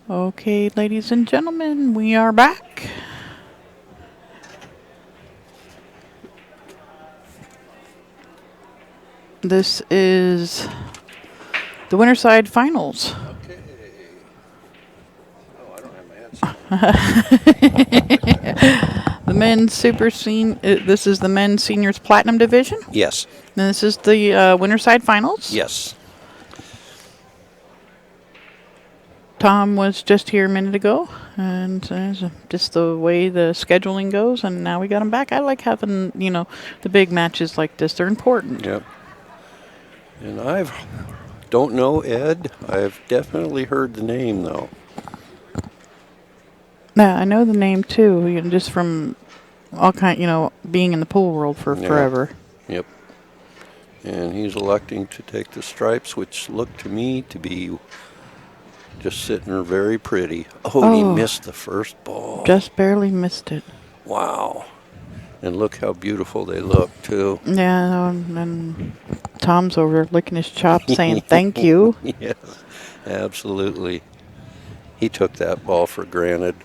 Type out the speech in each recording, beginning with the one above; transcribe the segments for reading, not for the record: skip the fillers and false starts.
Okay, ladies and gentlemen, we are back. This is the Winterside Finals. Okay. Oh, I don't have my headset. The men's this is the men's seniors platinum division. Yes. And this is the Winterside Finals. Yes. Tom was just here a minute ago, and just the way the scheduling goes, and now we got him back. I like having, the big matches like this. They're important. Yep. And don't know Ed. I've definitely heard the name though. Yeah, I know the name too, just from all being in the pool world for forever. Yep. And he's electing to take the stripes, which look to me to be just sitting there very pretty. Oh, he missed the first ball. Just barely missed it. Wow. And look how beautiful they look, too. Yeah, and Tom's over there licking his chops saying thank you. Yes, absolutely. He took that ball for granted.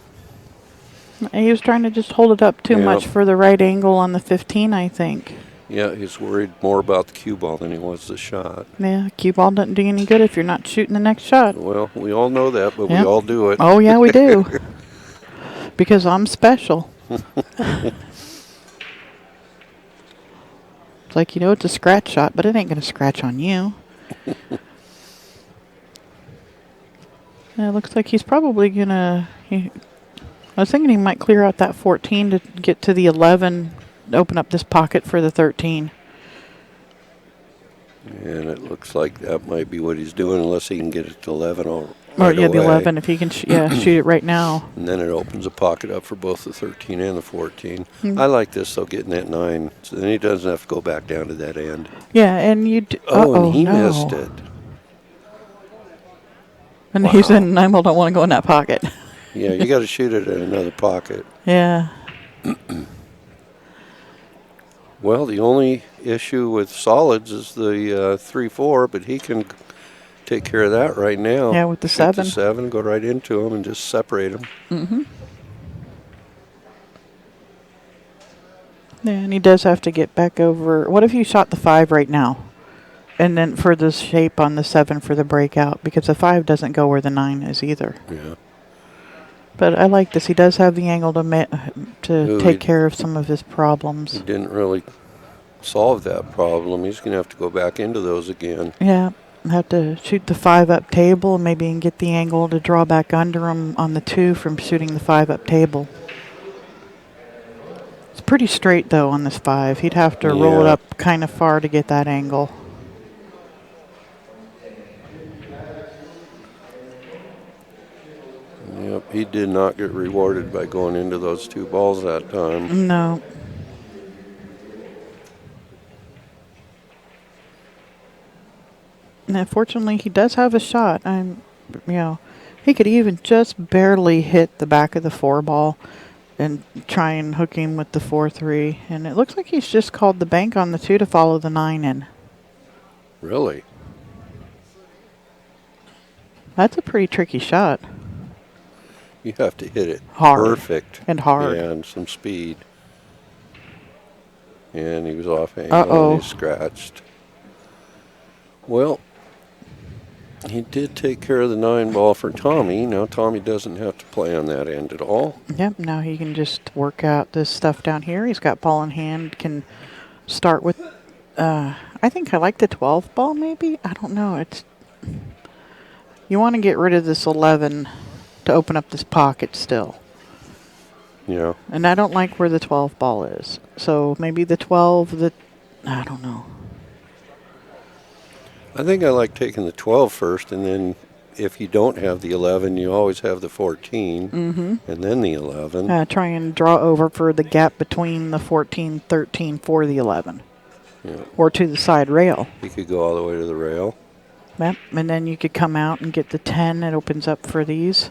He was trying to just hold it up too much for the right angle on the 15, I think. Yeah, he's worried more about the cue ball than he was the shot. Yeah, cue ball doesn't do you any good if you're not shooting the next shot. Well, we all know that, but we all do it. Oh, yeah, we do. Because I'm special. It's like, it's a scratch shot, but it ain't going to scratch on you. Yeah, it looks like he's probably going to... I was thinking he might clear out that 14 to get to the 11, open up this pocket for the 13. And it looks like that might be what he's doing, unless he can get it to 11 the 11, if he can shoot it right now. And then it opens a pocket up for both the 13 and the 14. I like this, though, getting that 9. So then he doesn't have to go back down to that end. Yeah, and you... and he missed it. And he said, I don't want to go in that pocket. Yeah, you got to shoot it in another pocket. Yeah. Well, the only issue with solids is the 3-4, but he can take care of that right now. Yeah, with the Shoot 7. The 7, go right into him and just separate him. Mm-hmm. Yeah, and he does have to get back over. What if you shot the 5 right now? And then for the shape on the 7 for the breakout, because the 5 doesn't go where the 9 is either. Yeah. But I like this. He does have the angle to take care of some of his problems. He didn't really solve that problem. He's going to have to go back into those again. Yeah, have to shoot the 5 up table, and maybe get the angle to draw back under him on the 2 from shooting the 5 up table. It's pretty straight though on this 5. He'd have to roll it up kind of far to get that angle. Yep, he did not get rewarded by going into those 2 balls that time. No. And fortunately, he does have a shot. He could even just barely hit the back of the 4 ball and try and hook him with the 4-3. And it looks like he's just called the bank on the 2 to follow the 9 in. Really? That's a pretty tricky shot. You have to hit it hard. Perfect. And hard. And some speed. And he was off angle and he scratched. Well, he did take care of the 9 ball for Tommy. Now Tommy doesn't have to play on that end at all. Yep, now he can just work out this stuff down here. He's got ball in hand, can start with, I think I like the 12 ball maybe. I don't know. You want to get rid of this 11 to open up this pocket still. Yeah. And I don't like where the 12 ball is. So maybe the 12, I don't know. I think I like taking the 12 first, and then if you don't have the 11, you always have the 14, and then the 11. Try and draw over for the gap between the 14, 13 for the 11. Yeah. Or to the side rail. You could go all the way to the rail. Yep, and then you could come out and get the 10. It opens up for these.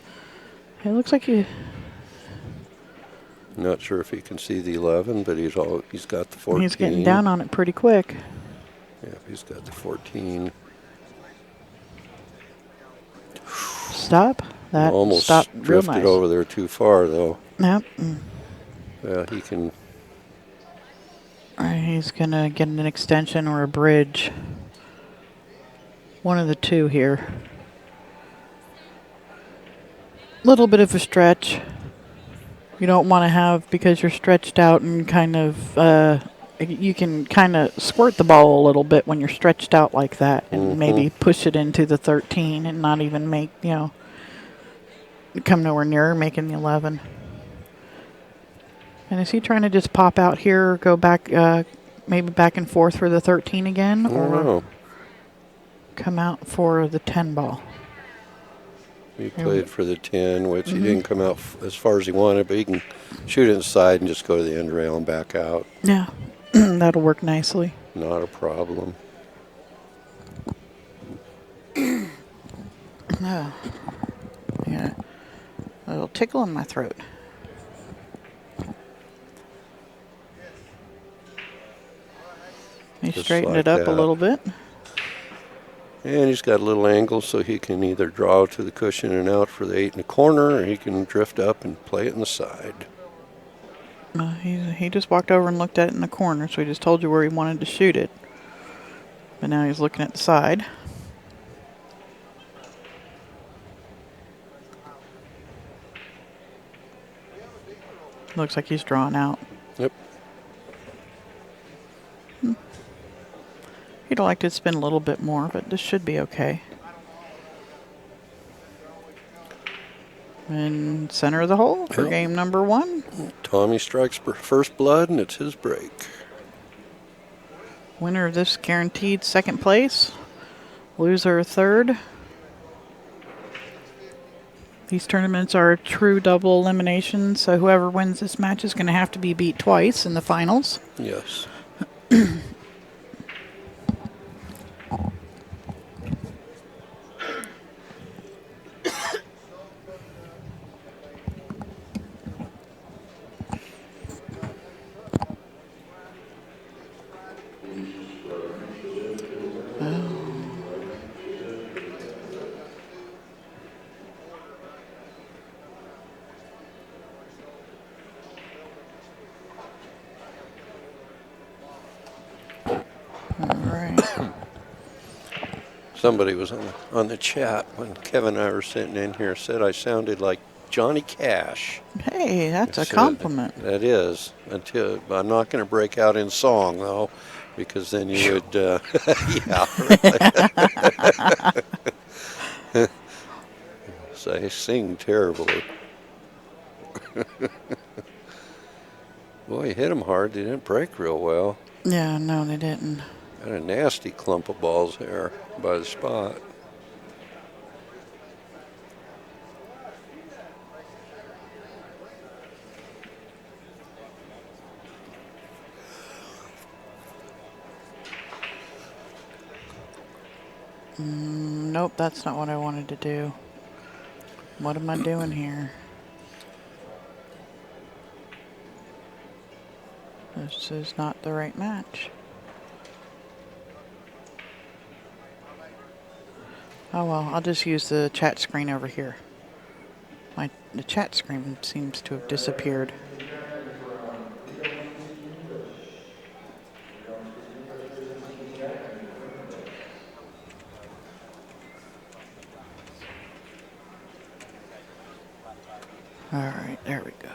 It looks like you... Not sure if he can see the 11, but he's got the 14. He's getting down on it pretty quick. Yeah, he's got the 14. Stop. That Almost stopped real drifted nice. over there too far, though. Yep. Yeah, he can. All right, he's going to get an extension or a bridge. One of the two here. Little bit of a stretch. You don't want to have, because you're stretched out and kind of, you can kind of squirt the ball a little bit when you're stretched out like that and maybe push it into the 13 and not even make, come nowhere near making the 11. And is he trying to just pop out here or go back, maybe back and forth for the 13 again? I don't know. Come out for the 10 ball? He played for the 10, which he didn't come out as far as he wanted, but he can shoot inside and just go to the end rail and back out. Yeah, that'll work nicely. Not a problem. Oh. Yeah, a little tickle in my throat. He Just straightened like it up that. a little bit. And he's got a little angle, so he can either draw to the cushion and out for the 8 in the corner, or he can drift up and play it in the side. He just walked over and looked at it in the corner, so he just told you where he wanted to shoot it. But now he's looking at the side. Looks like he's drawn out. Yep. He'd like to spin a little bit more, but this should be okay. In center of the hole for game number 1. Tommy strikes first blood, and it's his break. Winner of this guaranteed second place. Loser third. These tournaments are a true double elimination, so whoever wins this match is going to have to be beat twice in the finals. Yes. All right. Somebody was on the chat when Kevin and I were sitting in here, said I sounded like Johnny Cash. Hey, that's a Said, compliment. that is. Until I'm not going to break out in song, though, because then you would, yeah. Really. So I sing terribly. Boy, you hit them hard. They didn't break real well. Yeah, no, they didn't. Got a nasty clump of balls there by the spot. Nope, that's not what I wanted to do. What am I doing here? This is not the right match. Oh well, I'll just use the chat screen over here. The chat screen seems to have disappeared. All right, there we go.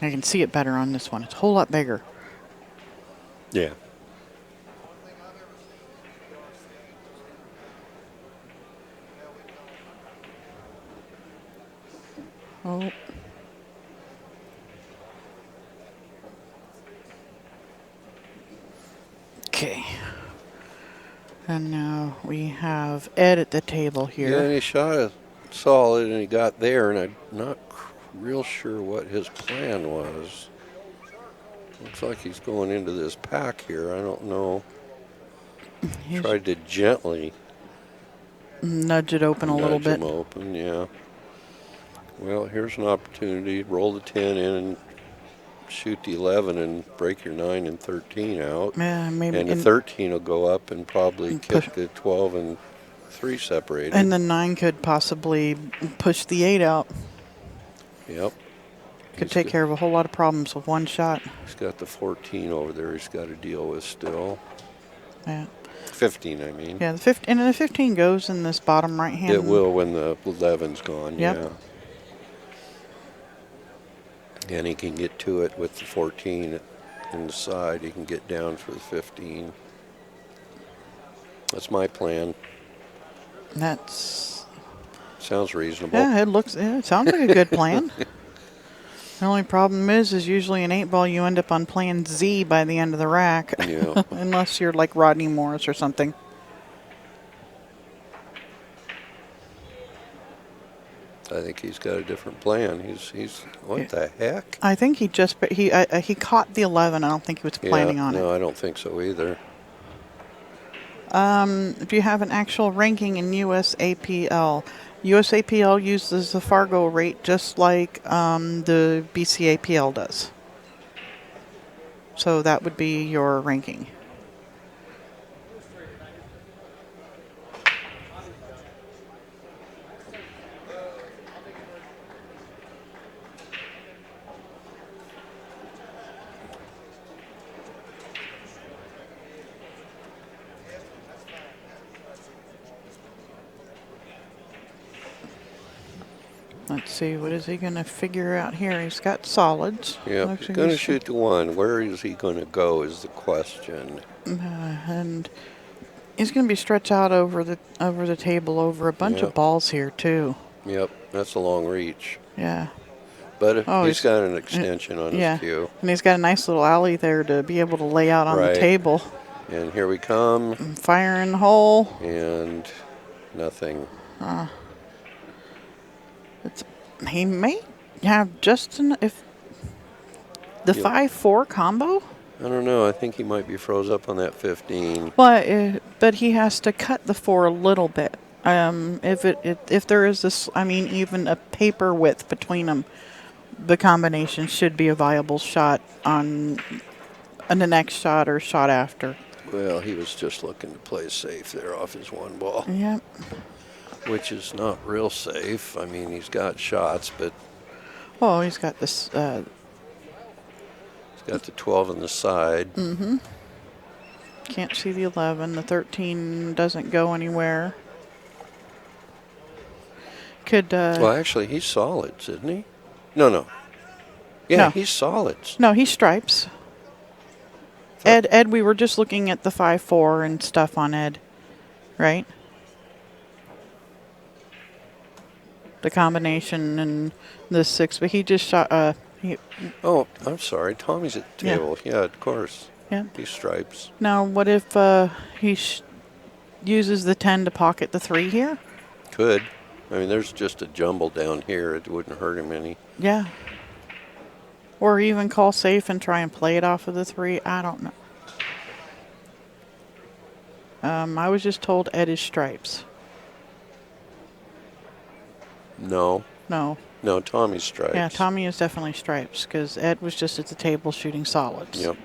I can see it better on this one. It's a whole lot bigger. Yeah. Oh. Okay. And now we have Ed at the table here. Yeah, and he shot it solid, and he got there, and I'm not real sure what his plan was. Looks like he's going into this pack here. I don't know. Tried to gently nudge it open a little bit. Nudge him open, yeah. Well, here's an opportunity. Roll the 10 in and shoot the 11 and break your 9 and 13 out. Yeah, maybe. And the 13 will go up and probably And kick push. the 12 and 3 separated. And the 9 could possibly push the 8 out. Yep. Could take care of a whole lot of problems with one shot. He's got the 14 over there he's got to deal with still. Yeah. 15, I mean. Yeah, and the 15 goes in this bottom right hand. It will when the 11's gone, Yep. yeah. And he can get to it with the 14 in the side. He can get down for the 15. That's my plan. That's... Sounds reasonable. Yeah, it sounds like a good plan. The only problem is usually an 8 ball you end up on plan Z by the end of the rack. Yeah. Unless you're like Rodney Morris or something. I think he's got a different plan. He's what the heck? I think he caught the 11. I don't think he was planning on it. No, I don't think so either. If you have an actual ranking in USAPL, USAPL uses the Fargo rate just like the BCAPL does. So that would be your ranking. Let's see, what is he going to figure out here? He's got solids. Yeah, he's going to shoot the 1. Where is he going to go is the question. And he's going to be stretched out over the table over a bunch of balls here too. Yep, that's a long reach. Yeah. But he's got an extension on his cue. And he's got a nice little alley there to be able to lay out on the table. And here we come. Fire in the hole. And nothing. He may have just if the 5-4 combo. I don't know. I think he might be froze up on that 15. But he has to cut the 4 a little bit. If there is this, I mean, even a paper width between them, the combination should be a viable shot on the next shot or shot after. Well, he was just looking to play safe there off his 1 ball. Yep. Which is not real safe. I mean, he's got shots, but... Oh, he's got this... he's got the 12 on the side. Mm-hmm. Can't see the 11. The 13 doesn't go anywhere. Well, actually, he's solids, isn't he? No. Yeah, no. He's solids. No, he's stripes. Ed, we were just looking at the 5-4 and stuff on Ed, right? The combination and the 6, but he just shot. Oh, I'm sorry. Tommy's at the table. Yeah, of course. Yeah. He's stripes. Now, what if he uses the 10 to pocket the 3 here? Could. I mean, there's just a jumble down here. It wouldn't hurt him any. Yeah. Or even call safe and try and play it off of the 3. I don't know. I was just told Ed is stripes. No. No. No, Tommy's stripes. Yeah, Tommy is definitely stripes because Ed was just at the table shooting solids. Yep.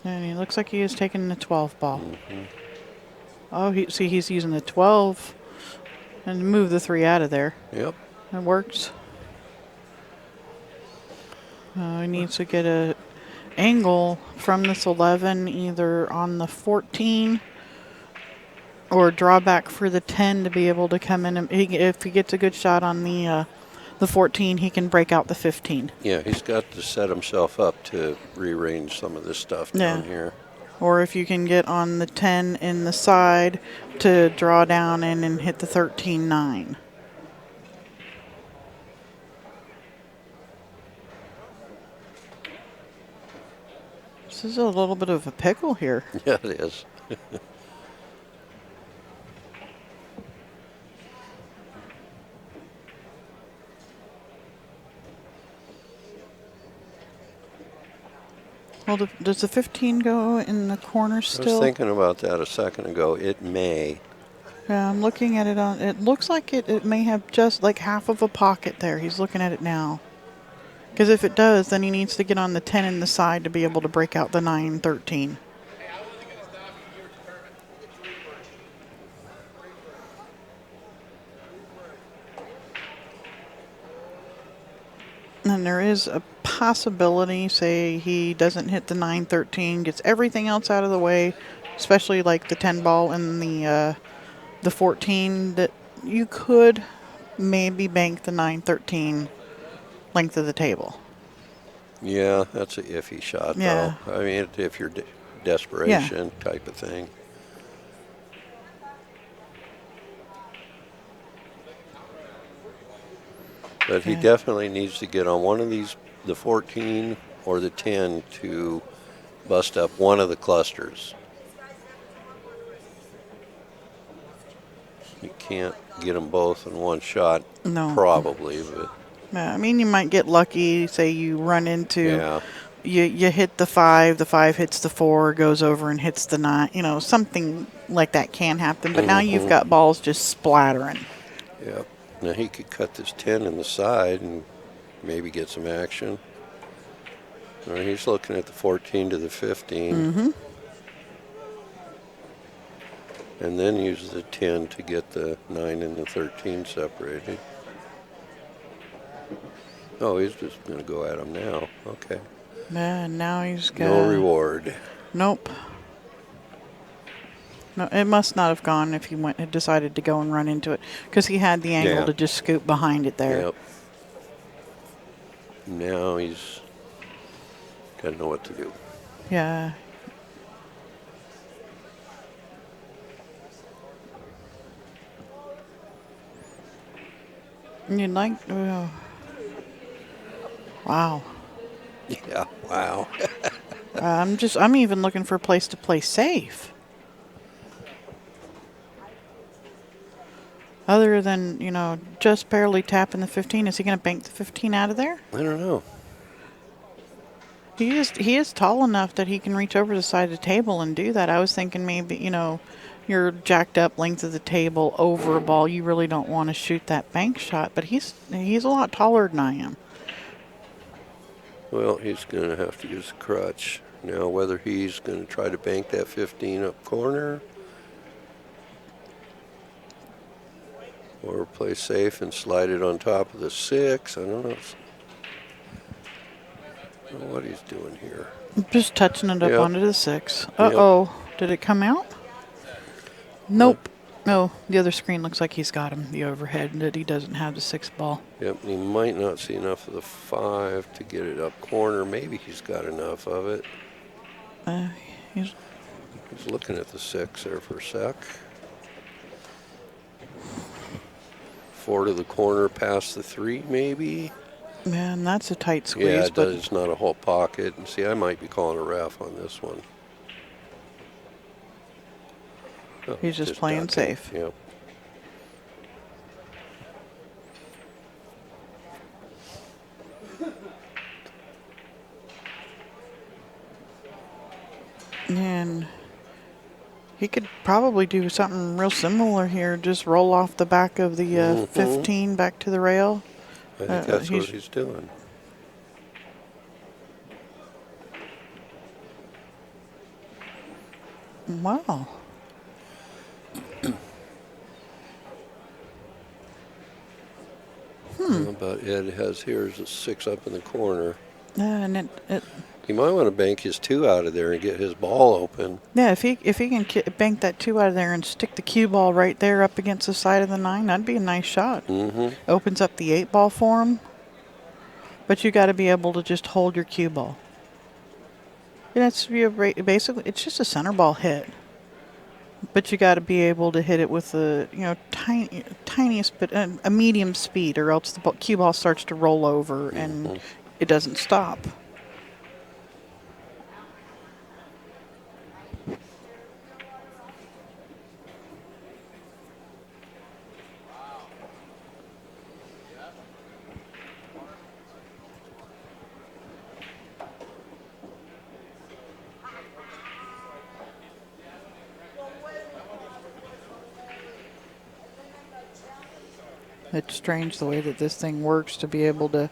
And he looks like he is taking the 12 ball. Mm-hmm. Oh, he's using the 12 and move the 3 out of there. Yep. It works. He needs to get a angle from this 11 either on the 14 or draw back for the 10 to be able to come in. And if he gets a good shot on the 14, he can break out the 15. Yeah, he's got to set himself up to rearrange some of this stuff down here. Or if you can get on the 10 in the side to draw down in and hit the 13-9. This is a little bit of a pickle here. Yeah, it is. Well, does the 15 go in the corner I was still? thinking about that a second ago. It may. Yeah, I'm looking at it on. It looks like it may have just like half of a pocket there. He's looking at it now. Because if it does, then he needs to get on the 10 in the side to be able to break out the 913. And there is a possibility, say he doesn't hit the 913, gets everything else out of the way, especially like the 10 ball and the 14, that you could maybe bank the 913 length of the table. Yeah, that's a iffy shot, though. Yeah. I mean, if you're Yeah. desperation type of thing. But he Yeah. definitely needs to get on one of these, the 14 or the 10, to bust up one of the clusters. You can't get them both in one shot, No. probably, but Yeah, I mean, you might get lucky. Say you run into, yeah. you hit the 5 hits the 4, goes over and hits the 9. You know, something like that can happen. But now you've got balls just splattering. Yep. Now he could cut this 10 in the side and maybe get some action. He's looking at the 14 to the 15. And then use the 10 to get the 9 and the 13 separated. Oh, he's just going to go at him now. Okay. Yeah, and now he's got No reward. Nope. No, it must not have gone if he had decided to go and run into it, because he had the angle Yeah. to just scoop behind it there. Yep. Now he's got to know what to do. Yeah. You'd like. Wow. Yeah. Wow. I'm even looking for a place to play safe. Other than, just barely tapping the 15, is he going to bank the 15 out of there? I don't know. He is tall enough that he can reach over the side of the table and do that. I was thinking maybe, your jacked up length of the table over a ball, you really don't want to shoot that bank shot, but he's a lot taller than I am. Well, he's going to have to use a crutch. Now, whether he's going to try to bank that 15 up corner or play safe and slide it on top of the 6, I don't know. I don't know what he's doing here. Just touching it up Yep. onto the 6. Uh-oh. Did it come out? Nope. No, the other screen looks like he's got him, the overhead, that he doesn't have the 6 ball. Yep, he might not see enough of the 5 to get it up corner. Maybe he's got enough of it. He's looking at the 6 there for a sec. 4 to the corner past the 3, maybe. Man, that's a tight squeeze. Yeah, it does. It's not a whole pocket. And see, I might be calling a ref on this one. Oh, he's just playing ducking. safe. Yep. And he could probably do something real similar here. Just roll off the back of the 15 back to the rail. I think that's what he's doing. Wow. But Ed has here is a 6 up in the corner. Yeah, and it He might want to bank his 2 out of there and get his ball open. yeah, if he can bank that 2 out of there and stick the cue ball right there up against the side of the 9, that'd be a nice shot. Opens up the 8 ball for him. But you got to be able to just hold your cue ball. And it's basically it's just a center ball hit. But you got to be able to hit it with a tiniest bit, a medium speed, or else the cue ball starts to roll over and it doesn't stop. It's strange the way that this thing works to be able to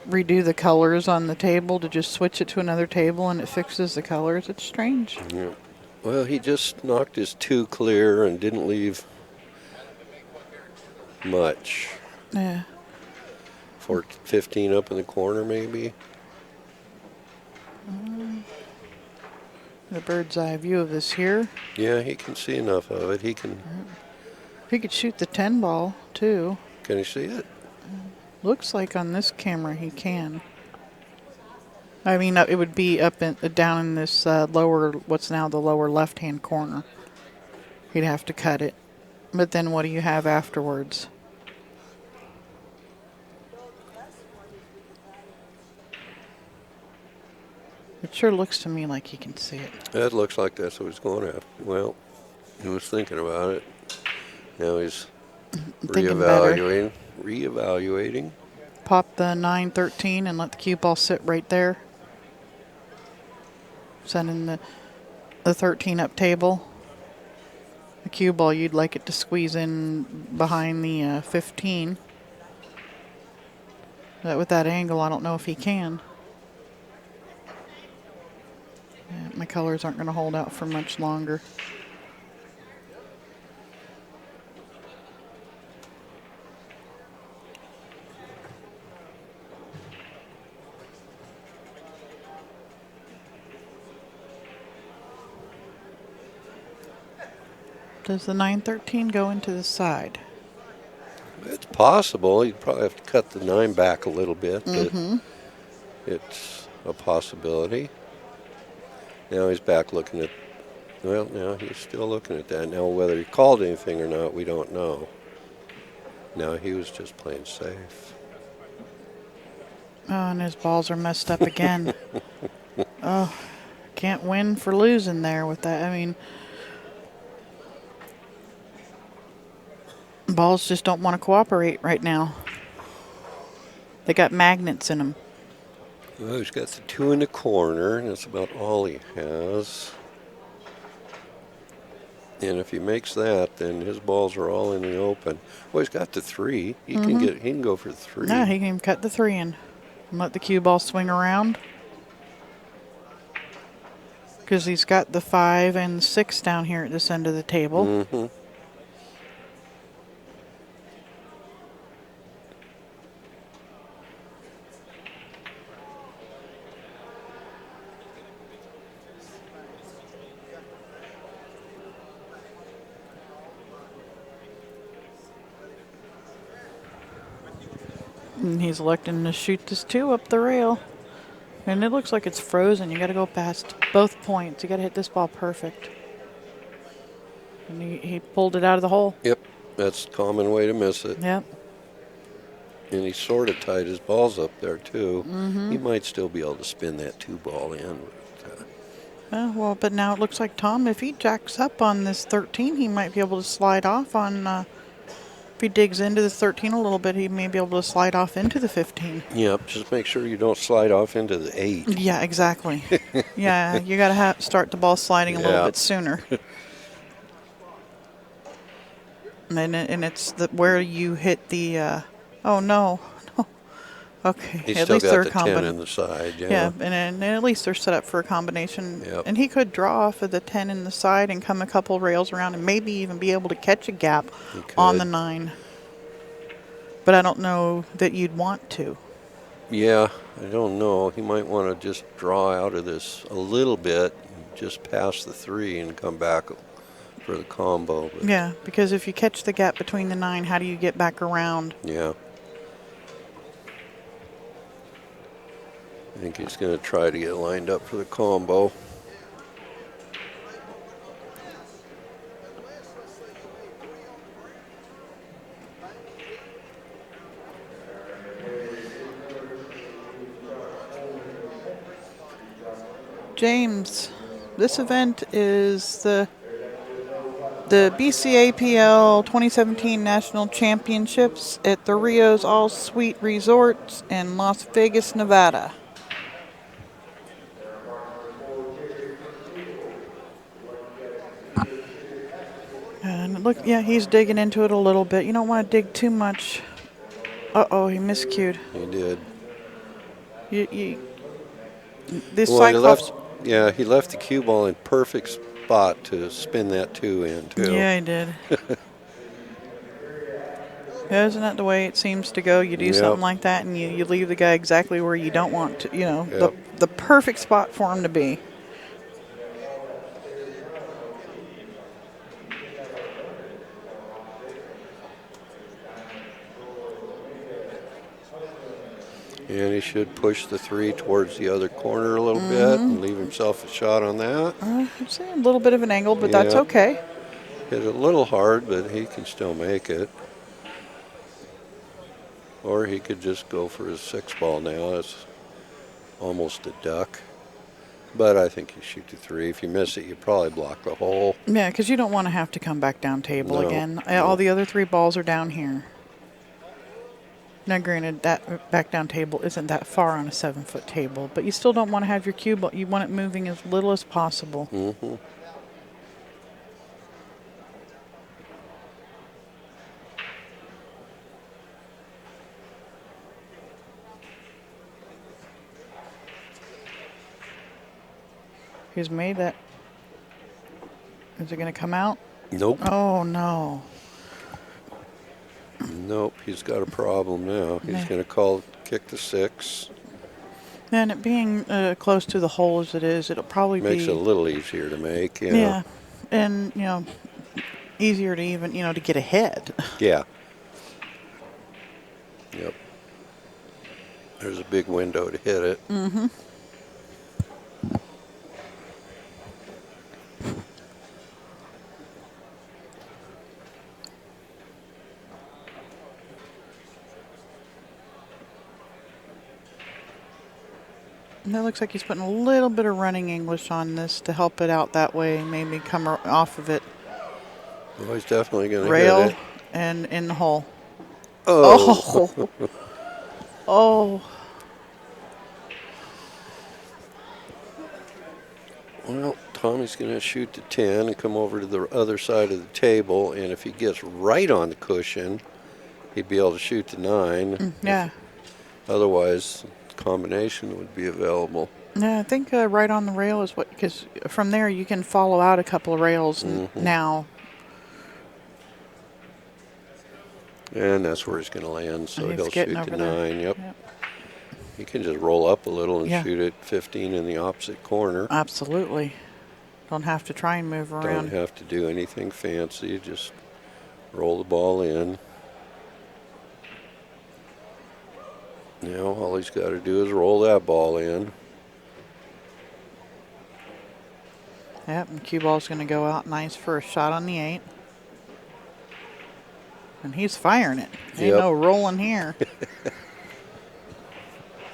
redo the colors on the table, to just switch it to another table and it fixes the colors. It's strange. Yeah. Well, he just knocked his 2 clear and didn't leave much. Yeah. 15 up in the corner, maybe. The bird's eye view of this here. Yeah, he can see enough of it. He can. He could shoot the 10 ball too. Can he see it? Looks like on this camera he can. I mean, it would be up in, down in this lower, what's now the lower left-hand corner. He'd have to cut it. But then what do you have afterwards? It sure looks to me like he can see it. That looks like that's what he's going after. Well, he was thinking about it. Now he's Thinking better. reevaluating. Pop the 9-13 and let the cue ball sit right there. Sending the 13 up table. The cue ball, you'd like it to squeeze in behind the 15. But with that angle, I don't know if he can. Yeah, my colors aren't going to hold out for much longer. Does the 9-13 go into the side? It's possible. You'd probably have to cut the 9 back a little bit, but it's a possibility. Now he's back looking at, well, now he's still looking at that. Now whether he called anything or not, we don't know. Now he was just playing safe. Oh, and his balls are messed up again. Oh, can't win for losing there with that. I mean, balls just don't want to cooperate right now. They got magnets in them. Well, he's got the 2 in the corner, and that's about all he has. And if he makes that, then his balls are all in the open. Well, he's got the 3. He can go for 3. No, he can cut the 3 in and let the cue ball swing around. Because he's got the 5 and the 6 down here at this end of the table. Mm-hmm. And he's electing to shoot this 2 up the rail. And it looks like it's frozen. You got to go past both points. You got to hit this ball perfect. And he pulled it out of the hole. Yep, that's a common way to miss it. Yep. And he sort of tied his balls up there, too. He might still be able to spin that 2 ball in. Well, but now it looks like Tom, if he jacks up on this 13, he might be able to slide off on, if he digs into the 13 a little bit, he may be able to slide off into the 15. Yep, just make sure you don't slide off into the 8. Yeah, exactly. Yeah, you got to start the ball sliding a little bit sooner. and it's where you hit the, oh no. Okay, He's at still least got they're the 10 in the side, Yeah, and at least they're set up for a combination. Yep. And he could draw off of the 10 in the side and come a couple rails around and maybe even be able to catch a gap on the 9. But I don't know that you'd want to. Yeah, I don't know. He might want to just draw out of this a little bit, just past the 3 and come back for the combo. But Yeah, because if you catch the gap between the 9, how do you get back around? yeah. I think he's going to try to get lined up for the combo. James, this event is the BCAPL 2017 National Championships at the Rio's All Suite Resorts in Las Vegas, Nevada. And look, yeah, he's digging into it a little bit. You don't want to dig too much. Uh-oh, he miscued. He did. This Well, he Cyclops. left. Yeah, he left the cue ball in perfect spot to spin that 2 in too. Yeah, he did. Yeah, isn't that the way it seems to go? You do Yep. something like that and you leave the guy exactly where you don't want to, Yep. the perfect spot for him to be. And he should push the 3 towards the other corner a little bit and leave himself a shot on that. It's a little bit of an angle, but that's Yep. okay. Hit it a little hard, but he can still make it. Or he could just go for his 6 ball now. It's almost a duck. But I think you shoot the 3. If you miss it, you probably block the hole. Yeah, because you don't want to have to come back down table No, again. no. All the other 3 balls are down here. Now, granted, that back down table isn't that far on a 7-foot table, but you still don't want to have your cue ball. You want it moving as little as possible. Mm-hmm. He's made that. Is it going to come out? Nope. Oh, no. Nope. He's got a problem now. He's Nah. going to kick the 6. And it being close to the hole as it is, it'll probably Makes be... it a little easier to make. Yeah. And, easier to even, to get ahead. Yeah. Yep. There's a big window to hit it. Mm-hmm. And it looks like he's putting a little bit of running English on this to help it out that way. Maybe come off of it. Oh, he's definitely going to Rail hit it. and in the hole. Oh. Oh. Oh. Well, Tommy's going to shoot the 10 and come over to the other side of the table. And if he gets right on the cushion, he'd be able to shoot the 9. Yeah. Otherwise, combination would be available. Yeah, I think right on the rail is what, because from there you can follow out a couple of rails now. And that's where he's going to land, so He's he'll getting shoot the over there. 9. Yep. He can just roll up a little and Yeah. shoot it 15 in the opposite corner. Absolutely. Don't have to try and move around. Don't have to do anything fancy, just roll the ball in. Now all he's got to do is roll that ball in. Yep, and cue ball's going to go out nice for a shot on the 8. And he's firing it. Ain't Yep. no rolling here.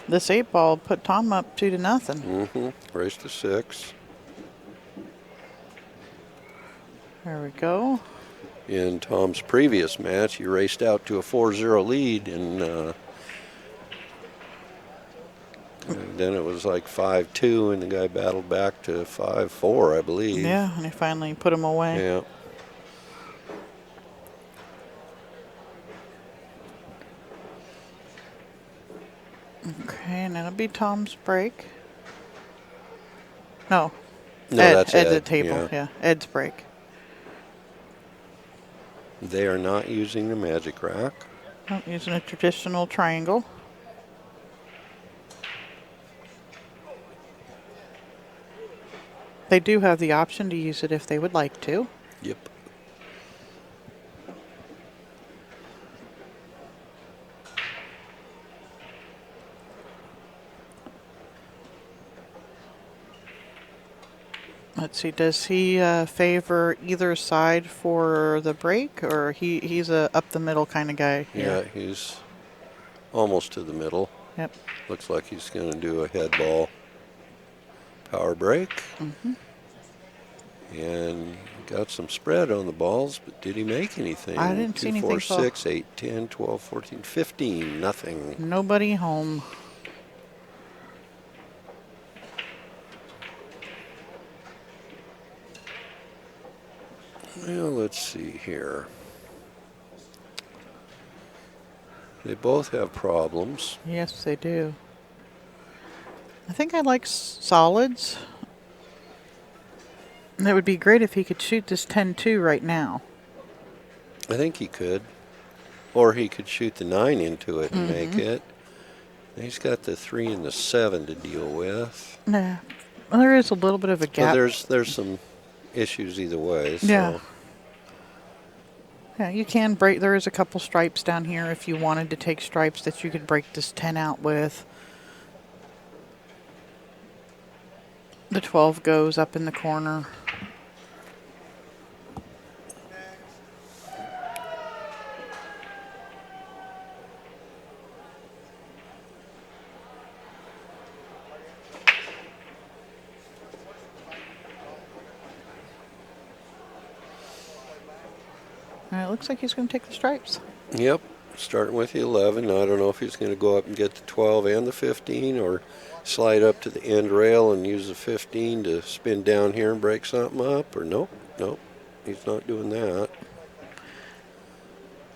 This 8 ball put Tom up 2-0. Race to 6. There we go. In Tom's previous match, he raced out to a 4-0 lead, and then it was like 5-2, and the guy battled back to 5-4, I believe. Yeah, and he finally put him away. Yeah. Okay, and that'll be Tom's break. No. No, that's Ed's Ed. at table. Yeah, Ed's break. They are not using the magic rack. Oh, using a traditional triangle. They do have the option to use it if they would like to. Yep. Let's see, does he favor either side for the break, or he's a up the middle kind of guy Yeah, here? he's almost to the middle. Yep. Looks like he's going to do a head ball power break. And got some spread on the balls, but did he make anything? I didn't see 2, anything 4, fall. 6, 8, 10, 12, 14, 15. Nothing. Nobody home. Well, let's see here. They both have problems. Yes, they do. I think I like solids. It would be great if he could shoot this 10-2 right now. I think he could. Or he could shoot the 9 into it and make it. He's got the 3 and the 7 to deal with. Yeah. Well, there is a little bit of a gap. Well, there's some issues either way. So. Yeah. Yeah, you can break. There is a couple stripes down here if you wanted to take stripes that you could break this 10 out with. The 12 goes up in the corner. It looks like he's going to take the stripes. Yep, starting with the 11. I don't know if he's going to go up and get the 12 and the 15 or slide up to the end rail and use the 15 to spin down here and break something up. Or nope, he's not doing that.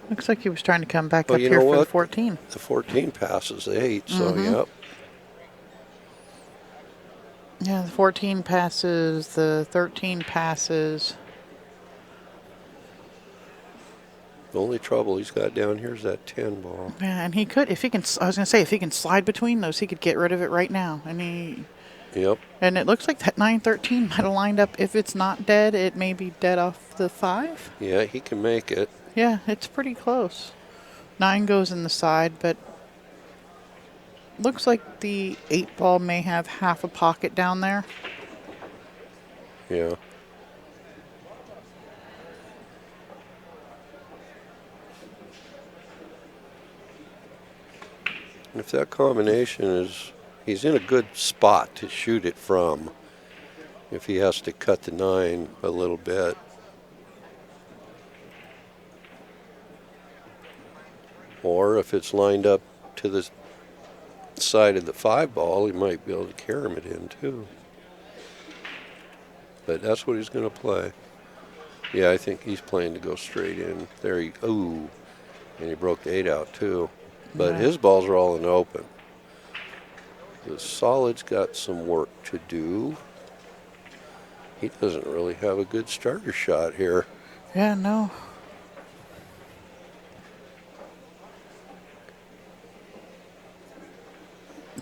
Looks like he was trying to come back Well, up you here know for the what? 14. The 14 passes the 8, so yep. Yeah, the 14 passes, the 13 passes. The only trouble he's got down here is that 10 ball. Yeah, and he could, if he can, I was going to say, if he can slide between those, he could get rid of it right now. Yep. And it looks like that 9-13 might have lined up. If it's not dead, it may be dead off the 5. Yeah, he can make it. Yeah, it's pretty close. 9 goes in the side, but looks like the 8 ball may have half a pocket down there. Yeah. If that combination is, he's in a good spot to shoot it from. If he has to cut the 9 a little bit. Or if it's lined up to the side of the 5 ball, he might be able to carry it in too. But that's what he's going to play. Yeah, I think he's playing to go straight in. There he, ooh, and he broke the 8 out too. But his balls are all in the open. The solid's got some work to do. He doesn't really have a good starter shot here. Yeah, no.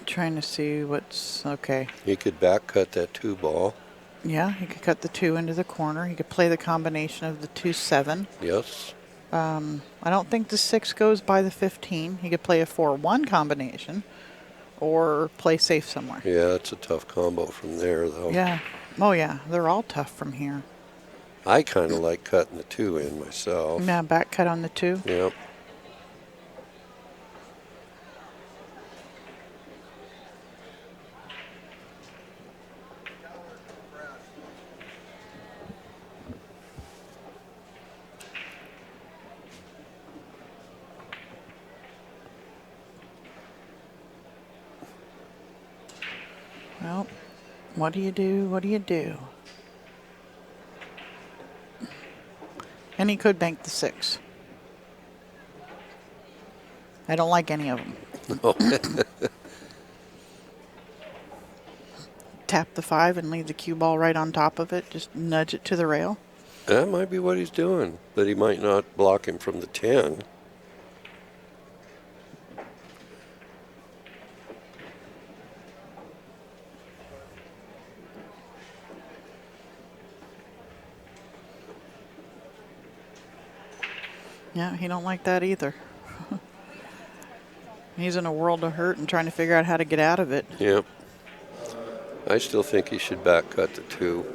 Trying to see what's okay. He could back cut that 2 ball. Yeah, he could cut the 2 into the corner. He could play the combination of the 2-7. Yes. I don't think the 6 goes by the 15. He could play a 4-1 combination or play safe somewhere. Yeah, it's a tough combo from there, though. Yeah. Oh, yeah. They're all tough from here. I kind of like cutting the 2 in myself. Yeah, back cut on the 2. Yep. Well, what do you do? What do you do? And he could bank the 6. I don't like any of them. No. Tap the 5 and leave the cue ball right on top of it. Just nudge it to the rail. That might be what he's doing, but he might not block him from the 10. Yeah, he don't like that either. He's in a world of hurt and trying to figure out how to get out of it. Yep. I still think he should back cut the 2.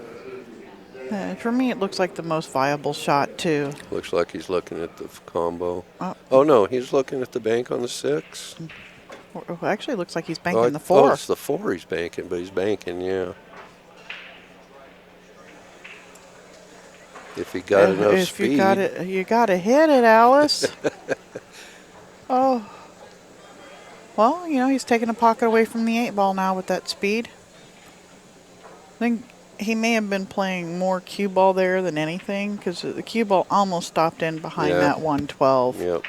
For me, it looks like the most viable shot, too. Looks like he's looking at the combo. Oh. Oh, no, he's looking at the bank on the 6. Well, actually, it looks like he's banking the 4. Oh, it's the 4 he's banking, but he's banking, yeah. If he got enough if speed. You got to hit it, Alice. Oh. Well, he's taking a pocket away from the 8 ball now with that speed. I think he may have been playing more cue ball there than anything because the cue ball almost stopped in behind Yeah. that 112. Yep.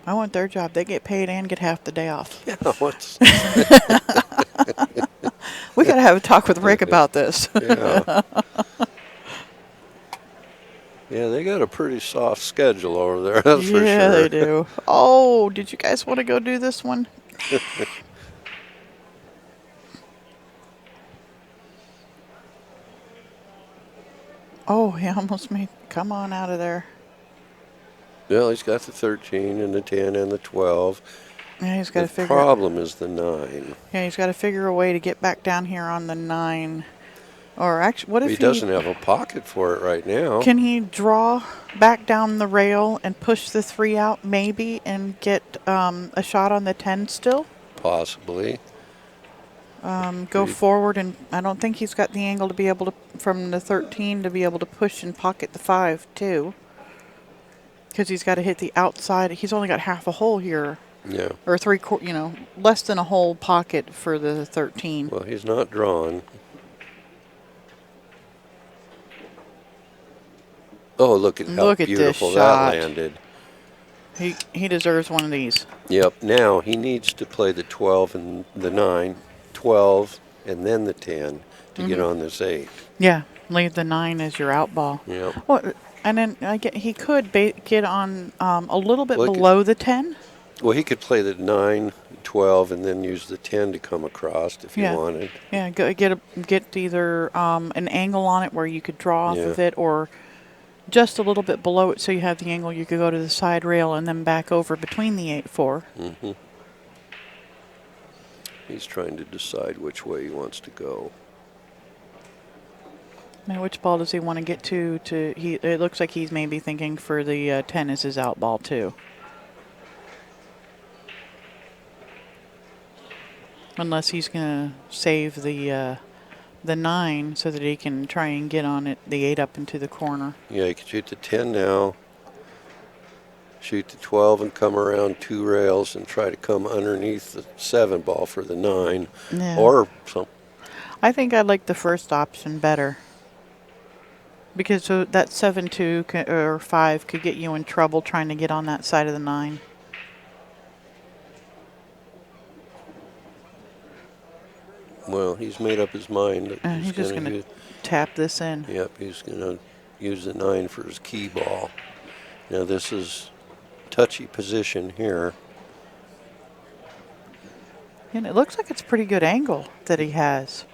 I want their job. They get paid and get half the day off. Yeah. What's? We got to have a talk with Rick about this. Yeah. Yeah, they got a pretty soft schedule over there, that's for Yeah, sure. they do. Oh, did you guys want to go do this one? Oh, he almost made. Come on out of there. Well, he's got the 13 and the 10 and the 12. Yeah, he's got The to figure. problem is the 9. Yeah, he's got to figure a way to get back down here on the 9. Or actually, what if He doesn't have a pocket for it right now. Can he draw back down the rail and push the 3 out maybe and get a shot on the 10 still? Possibly. Go forward, and I don't think he's got the angle to be able to, from the 13, to be able to push and pocket the 5 too. Because he's got to hit the outside. He's only got half a hole here. Yeah. Or less than a whole pocket for the 13. Well, he's not drawn. Oh, look at how Look at this beautiful shot. that landed. He deserves one of these. Yep. Now he needs to play the 12 and the 9, 12, and then the 10 to get on this 8. Yeah, leave the 9 as your out ball. Yep. Well, and then he could get on a little bit Well, below the 10. Well, he could play the 9, 12, and then use the 10 to come across if Yeah. he wanted. Yeah, get either an angle on it where you could draw off of Yeah. it, or just a little bit below it so you have the angle. You could go to the side rail and then back over between the 8-4. Mm-hmm. He's trying to decide which way he wants to go. Now, which ball does he want to get to? It looks like he's maybe thinking for the 10 as his out ball too. Unless he's gonna save the 9 so that he can try and get on it, the 8 up into the corner. Yeah, he could shoot the 10 now, shoot the 12 and come around 2 rails and try to come underneath the 7 ball for the 9. Yeah. Or some. I think I like the first option better. Because that 7-2 or 5 could get you in trouble trying to get on that side of the 9. Well, he's made up his mind that He's just going to tap this in. Yep, he's going to use the 9 for his key ball. Now this is touchy position here. And it looks like it's a pretty good angle that he has.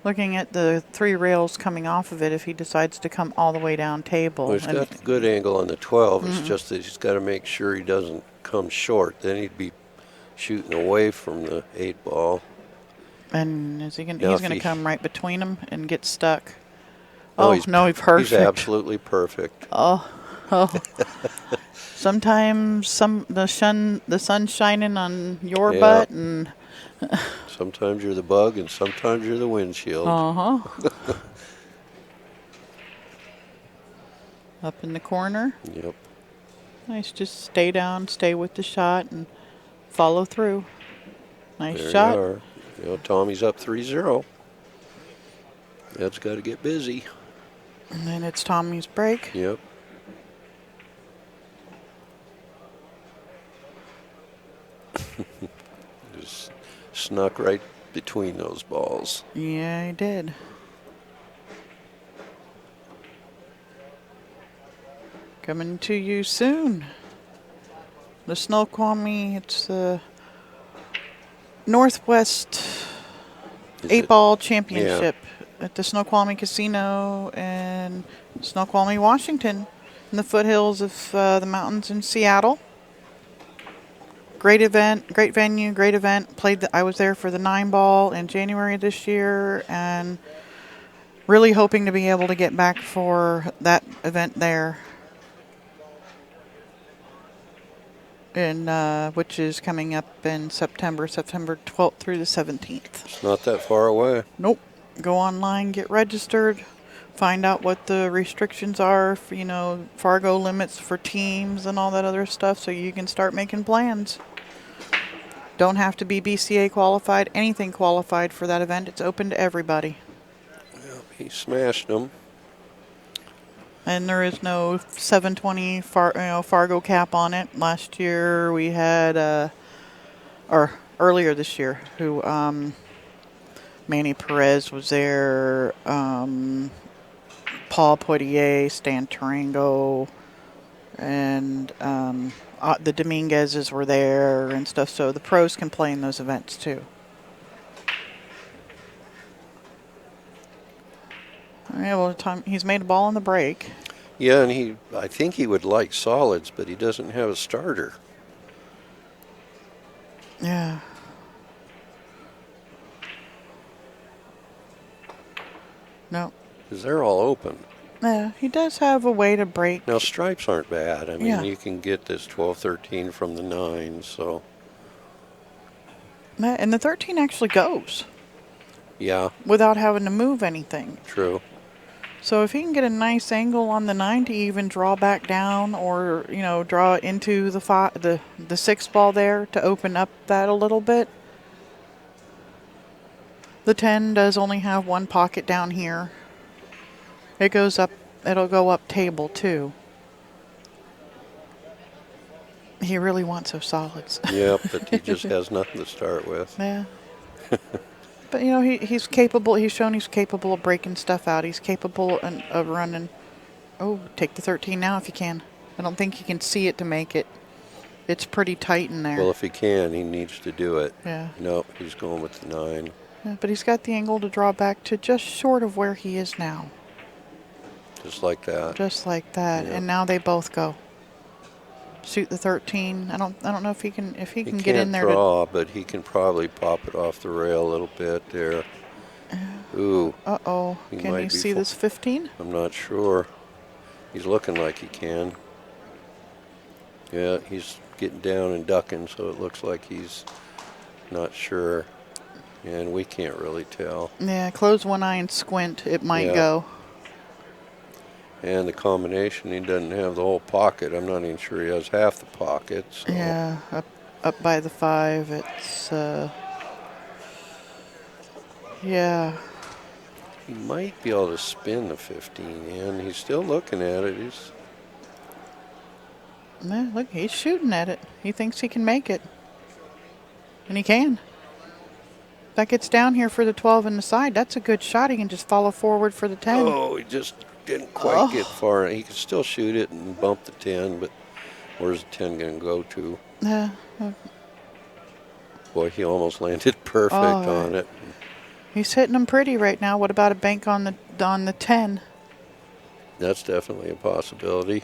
Looking at the 3 rails coming off of it, if he decides to come all the way down table. Well, he's got a good angle on the 12. It's just that he's got to make sure he doesn't come short. Then he'd be shooting away from the 8 ball. And is he gonna? Now He's if going to come right between them and get stuck. No, Oh, he's perfect. He's absolutely perfect. Oh. Sometimes the sun's shining on your Yeah. butt, and Sometimes you're the bug and sometimes you're the windshield. Up in the corner. Yep. Nice. Just stay down, stay with the shot, and follow through. Nice There shot. you are. You know, Tommy's up 3-0. That's got to get busy. And then it's Tommy's break. Yep. Just snuck right between those balls. Yeah, he did. Coming to you soon. The Snoqualmie, it's the Northwest Is 8-Ball Championship at the Snoqualmie Casino in Snoqualmie, Washington, in the foothills of the mountains in Seattle. Great event, great venue, great event. I was there for the 9-ball in January of this year, and really hoping to be able to get back for that event there. which is coming up in September 12th through the 17th. It's not that far away. Nope. Go online, get registered, find out what the restrictions are for, Fargo limits for teams and all that other stuff so you can start making plans. Don't have to be BCA qualified, anything qualified for that event. It's open to everybody. Yep, he smashed them. And there is no 720 Fargo cap on it. Last year we had, or earlier this year, who Manny Perez was there, Paul Poitier, Stan Tarango, and the Dominguezes were there and stuff. So the pros can play in those events too. Yeah, well, he's made a ball on the break. Yeah, and I think he would like solids, but he doesn't have a starter. Yeah. No. Because they're all open. Yeah, he does have a way to break. Now, stripes aren't bad. I mean, Yeah. you can get this 12, 13 from the 9, so. And the 13 actually goes. Yeah. Without having to move anything. True. So if he can get a nice angle on the 9 to even draw back down or, draw into the 6 ball there to open up that a little bit. The 10 does only have one pocket down here. It'll go up table too. He really wants those solids. Yep, but he just has nothing to start with. Yeah. But, he's capable. He's shown he's capable of breaking stuff out. He's capable of running. Oh, take the 13 now if you can. I don't think you can see it to make it. It's pretty tight in there. Well, if he can, he needs to do it. Yeah. Nope, he's going with the 9. Yeah, but he's got the angle to draw back to just short of where he is now. Just like that. Just like that. Yep. And now they both go. Shoot the 13. I don't know if he can He get in there can't draw, but he can probably pop it off the rail a little bit there. Ooh. Uh-oh. He Can might you be see this 15? I'm not sure. He's looking like he can. Yeah, he's getting down and ducking, so it looks like he's not sure. And we can't really tell. Yeah, close one eye and squint. It might Yeah. go. And the combination, he doesn't have the whole pocket. I'm not even sure he has half the pocket. So. Yeah, up by the 5. It's yeah. He might be able to spin the 15 in. He's still looking at it. Yeah, look, he's shooting at it. He thinks he can make it. And he can. If that gets down here for the 12 and the side, that's a good shot. He can just follow forward for the 10. Oh, he just didn't quite get far. He can still shoot it and bump the 10, but where's the 10 going to go to? Yeah. Boy, he almost landed perfect on it. He's hitting them pretty right now. What about a bank on the 10? That's definitely a possibility.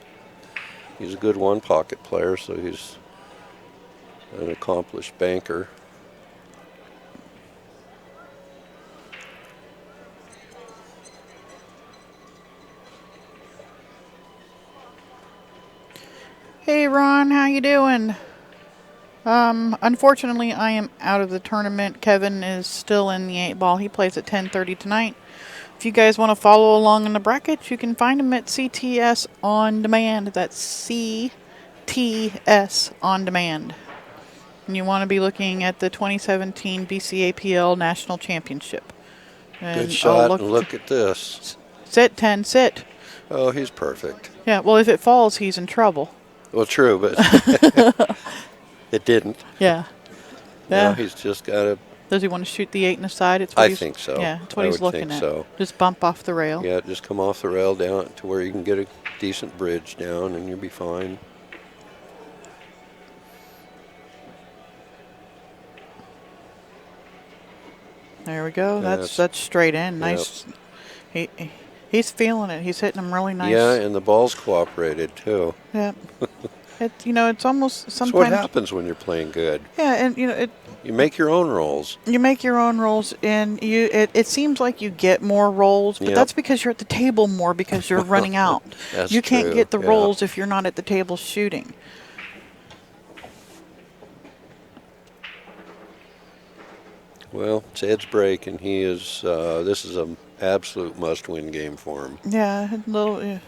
He's a good one-pocket player, so he's an accomplished banker. Hey Ron, how you doing? Unfortunately, I am out of the tournament. Kevin is still in the 8 ball. He plays at 10:30 tonight. If you guys want to follow along in the brackets, you can find him at CTS On Demand. That's CTS On Demand. And you want to be looking at the 2017 BCAPL National Championship. And, Good shot, and look at this. Sit, 10, sit. Oh, he's perfect. Yeah, well, if it falls, he's in trouble. Well, true, but it didn't. Yeah. Yeah. Yeah. He's just got to. Does he want to shoot the 8 in the side? It's what I he's, think so. Yeah, it's what I he's would looking think at. so. Just bump off the rail. Yeah, just come off the rail down to where you can get a decent bridge down, and you'll be fine. There we go. That's straight in. Nice. He's feeling it. He's hitting them really nice. Yeah, and the ball's cooperated too. Yeah. It's almost sometimes. That's what happens when you're playing good. Yeah, and You make your own rolls. you make your own rolls, and it seems like you get more rolls, but Yep. that's because you're at the table more because you're running out. That's You can't true, get the yeah. rolls if you're not at the table shooting. Well, it's Ed's break, and he is. This is an absolute must-win game for him. Yeah, a little,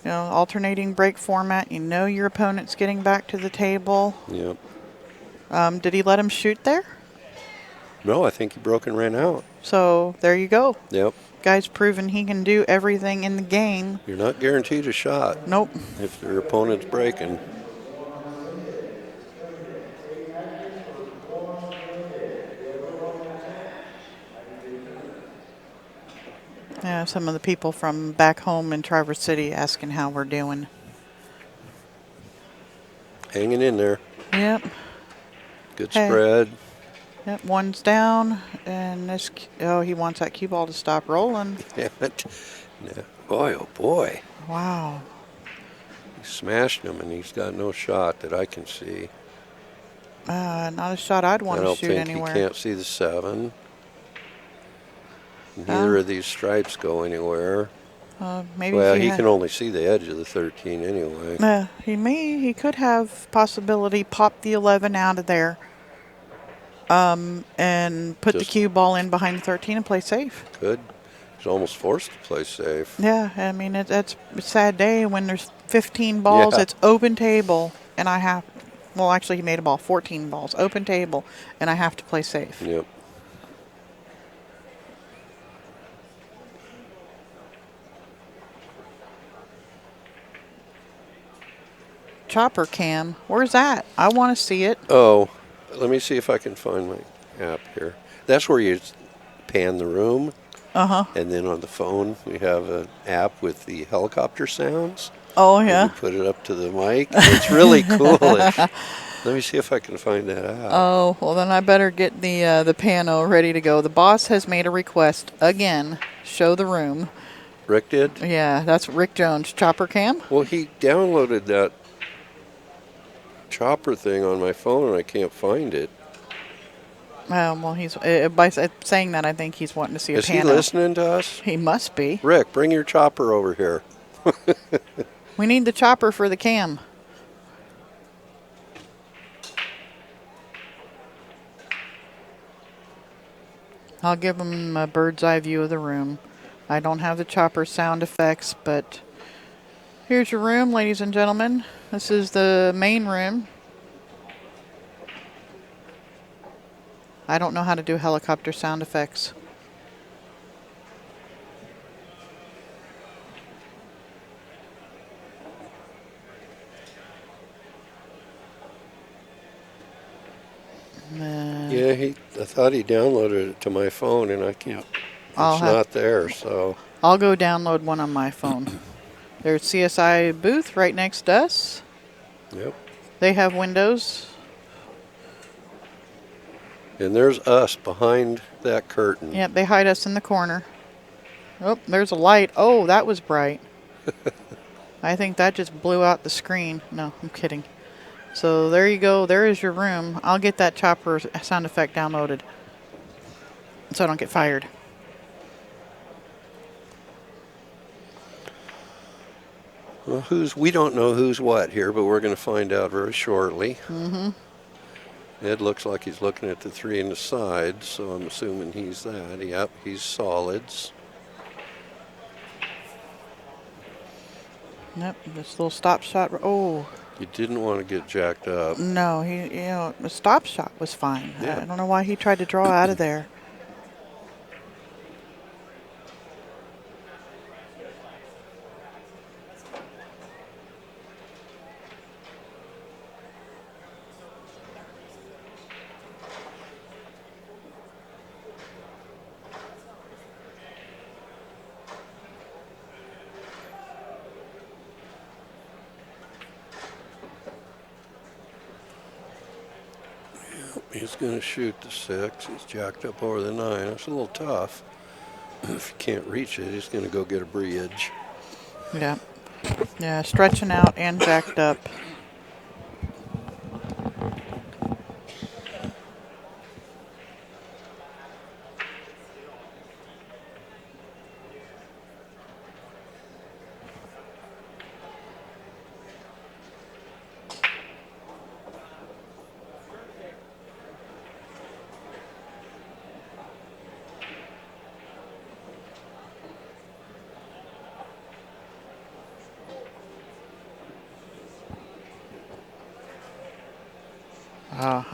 alternating break format. You know your opponent's getting back to the table. Yep. Did he let him shoot there? No, I think he broke and ran out. So there you go. Yep. Guy's proven he can do everything in the game. You're not guaranteed a shot Nope. if your opponent's breaking. Yeah, some of the people from back home in Traverse City asking how we're doing. Hanging in there. Yep. Good Hey. spread. Yep, one's down, and this. Oh, he wants that cue ball to stop rolling. Damn it. Yeah. Boy, oh boy. Wow. He smashed him, and he's got no shot that I can see. Not a shot I'd want I to don't shoot think anywhere. he can't see the 7. Neither of these stripes go anywhere. Maybe. Well, if he can only see the edge of the 13 anyway. He could have possibility pop the 11 out of there, and put the cue ball in behind the 13 and play safe. Good. He's almost forced to play safe. Yeah, I mean it's a sad day when there's 15 balls. Yeah. It's open table, and I have. Well, actually, he made a ball. 14 balls, open table, and I have to play safe. Yep. Chopper cam, where's that? I want to see it. Oh, let me see if I can find my app here. That's where you pan the room. And then on the phone, we have an app with the helicopter sounds. Oh, You yeah. put it up to the mic. It's really cool. Let me see if I can find that out. Oh, well, then I better get the pano ready to go. The boss has made a request again. Show the room. Rick did? Yeah, that's Rick Jones. Chopper cam? Well, he downloaded that chopper thing on my phone, and I can't find it. Well, he's by saying that, I think he's wanting to see a Is pano. he listening to us? He must be. Rick, bring your chopper over here. We need the chopper for the cam. I'll give him a bird's eye view of the room. I don't have the chopper sound effects, but here's your room, ladies and gentlemen. This is the main room. I don't know how to do helicopter sound effects. Yeah, I thought he downloaded it to my phone, and I can't. It's not there, so. I'll go download one on my phone. There's CSI booth right next to us. Yep. They have windows. And there's us behind that curtain. Yep, they hide us in the corner. Oh, there's a light. Oh, that was bright. I think that just blew out the screen. No, I'm kidding. So there you go. There is your room. I'll get that chopper sound effect downloaded so I don't get fired. Well, we don't know who's what here, but we're going to find out very shortly. Mm-hmm. Ed looks like he's looking at the 3 in the side, so I'm assuming he's that. Yep, he's solids. Yep, this little stop shot. Oh. You didn't want to get jacked up. No, the stop shot was fine. Yeah. I don't know why he tried to draw out of there. He's going to shoot the 6. He's jacked up over the 9. It's a little tough. If you can't reach it, he's going to go get a bridge. Yeah. Yeah, stretching out and jacked up.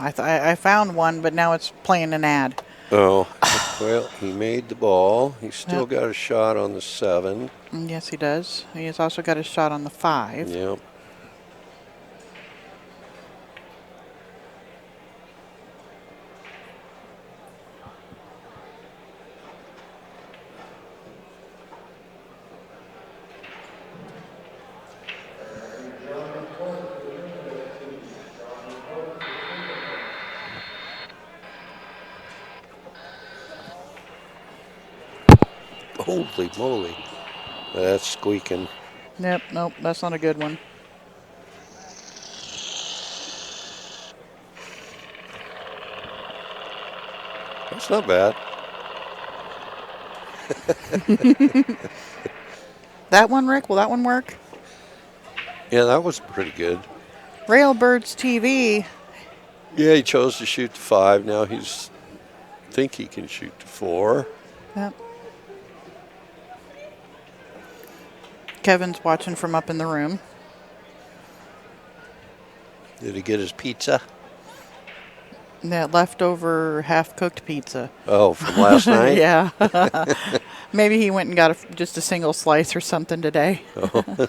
I found one, but now it's playing an ad. Oh, well, he made the ball. He's still Yep. got a shot on the 7. Yes, he does. He has also got a shot on the 5. Yep. Holy moly. That's squeaking. Yep, nope, that's not a good one. That's not bad. That one, Rick, will that one work? Yeah, that was pretty good. Railbirds TV. Yeah, he chose to shoot the 5. Now he's think he can shoot the 4. Yep. Kevin's watching from up in the room. Did he get his pizza? That leftover half-cooked pizza. Oh, from last night? Yeah. Maybe he went and got just a single slice or something today. Oh.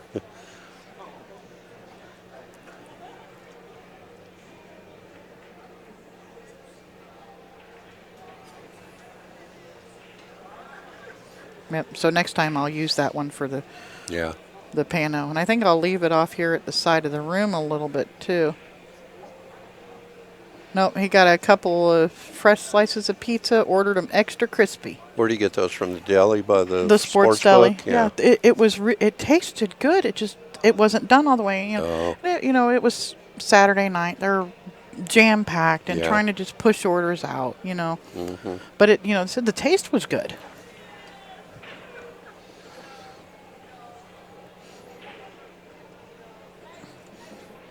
Yep. So next time I'll use that one for the Yeah. pano. And I think I'll leave it off here at the side of the room a little bit too. Nope, he got a couple of fresh slices of pizza, ordered them extra crispy. Where do you get those from? The deli by the Sports deli. book? Yeah, it tasted good. It wasn't done all the way. It was Saturday night. They're jam packed and Yeah. trying to just push orders out. Mm-hmm. But it said the taste was good.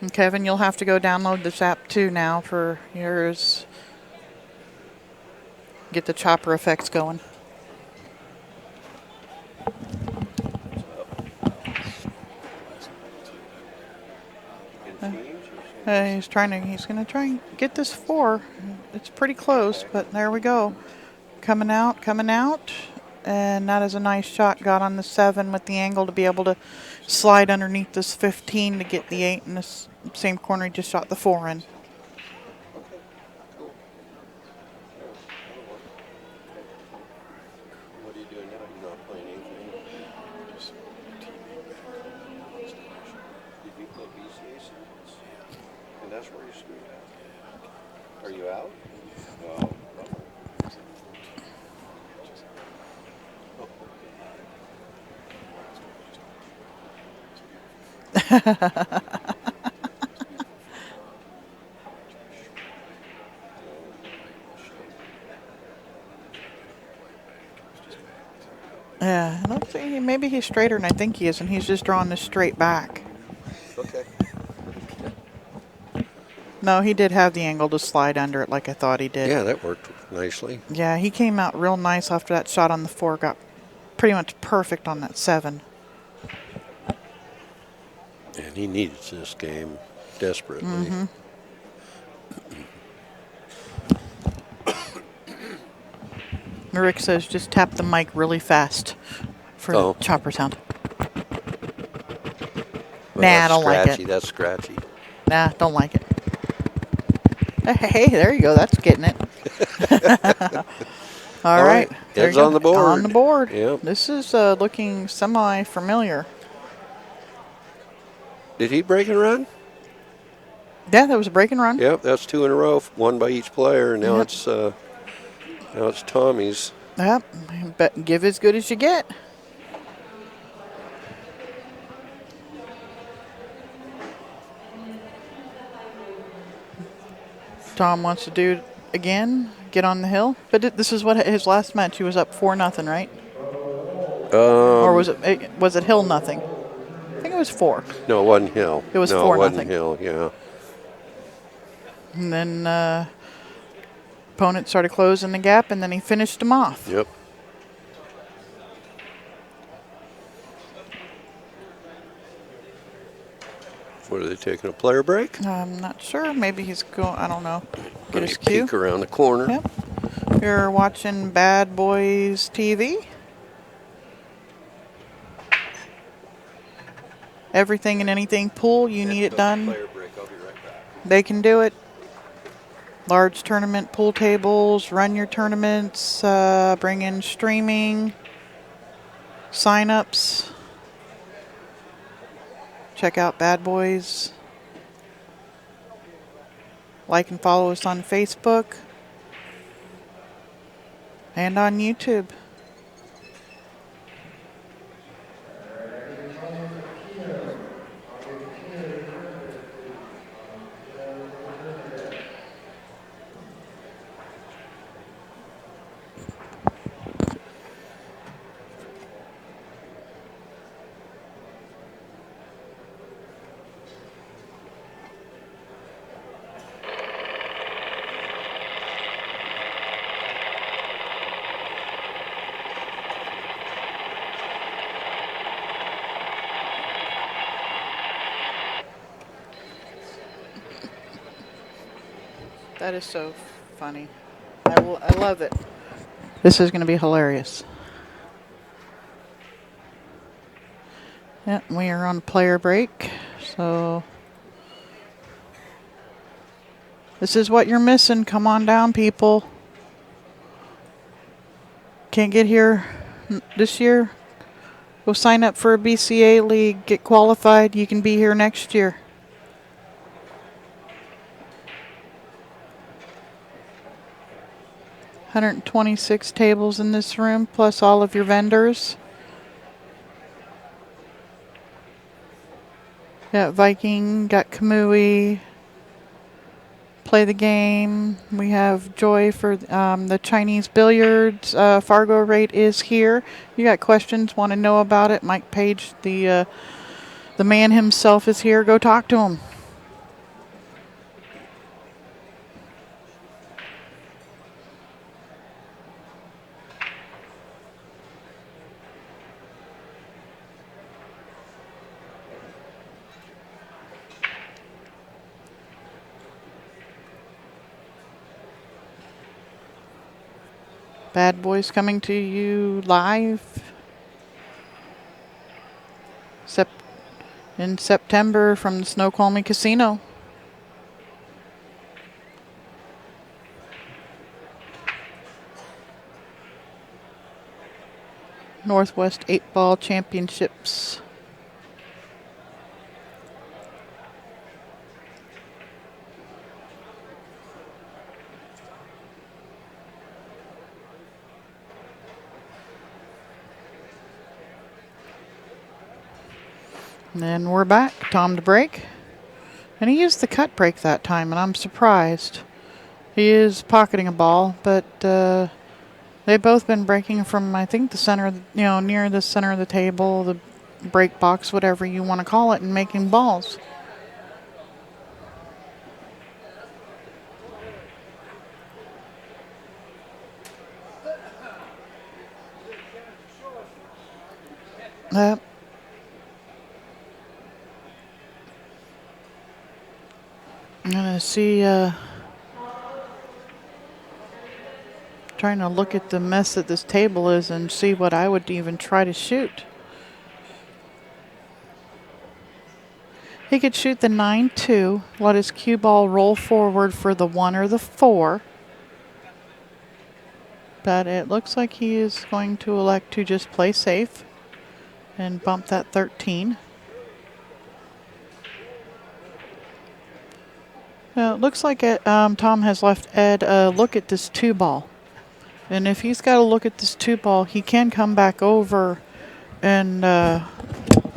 And Kevin, you'll have to go download this app too now for yours. Get the chopper effects going. He's gonna try and get this 4. It's pretty close, but there we go. Coming out. And that is a nice shot. Got on the 7 with the angle to be able to slide underneath this 15 to get the 8 in this same corner he just shot the 4 in. What are you doing now? You're not playing anything? Did you play BCA? And that's where you screwed up? Are you out? Oh. Yeah, let's see. Maybe he's straighter than I think he is, and he's just drawing this straight back. Okay. No, he did have the angle to slide under it like I thought he did. Yeah, that worked nicely. Yeah, he came out real nice after that shot on the 4. Got pretty much perfect on that 7. And he needed this game desperately. Mm-hmm. Rick says just tap the mic really fast for the chopper sound. Well, Nah, I don't like scratchy. it. That's scratchy. Nah, don't like it. Hey, there you go. That's getting it. All right. There Heads you go. on the board. On the board. Yep. This is looking semi-familiar. Did he break and run? Yeah, that was a break and run. Yep, that's 2 in a row, 1 by each player. Now Yep. it's Tommy's. Yep. But give as good as you get. Tom wants to do it again, get on the hill. But this is what his last match. He was up 4-0, right? Or was it hill nothing? I think it was 4. No, it wasn't Hill. It was no, 4-0. it wasn't Hill. Yeah. And then opponent started closing the gap, and then he finished him off. Yep. What are they taking, a player break? I'm not sure. Maybe he's going, I don't know. Get Let me his cue. peek around the corner. Yep. You're watching Bad Boys TV. Everything and anything pool, you need it done. Player break. I'll be right back. They can do it. Large tournament pool tables, run your tournaments, bring in streaming, sign-ups. Check out Bad Boys. Like and follow us on Facebook and on YouTube. That is so funny. I love it. This is going to be hilarious. Yep, we are on player break, so this is what you're missing. Come on down, people. Can't get here this year? Go sign up for a BCA league, get qualified. You can be here next year. $126 tables in this room, plus all of your vendors. Got Viking, got Kamui. Play the game. We have Joy for the Chinese billiards. Fargo rate is here. You got questions, want to know about it? Mike Page, the man himself, is here. Go talk to him. Bad Boys coming to you live in September from the Snoqualmie Casino. Northwest 8-Ball Championships. And then we're back. Tom to break. And he used the cut break that time, and I'm surprised. He is pocketing a ball, but they've both been breaking from, I think, the center, near the center of the table, the break box, whatever you want to call it, and making balls. Yep. I'm going to see, trying to look at the mess that this table is and see what I would even try to shoot. He could shoot the 9-2, let his cue ball roll forward for the 1 or the 4. But it looks like he is going to elect to just play safe and bump that 13. It looks like Tom has left Ed look at this 2 ball. And if he's got to look at this 2 ball, he can come back over and,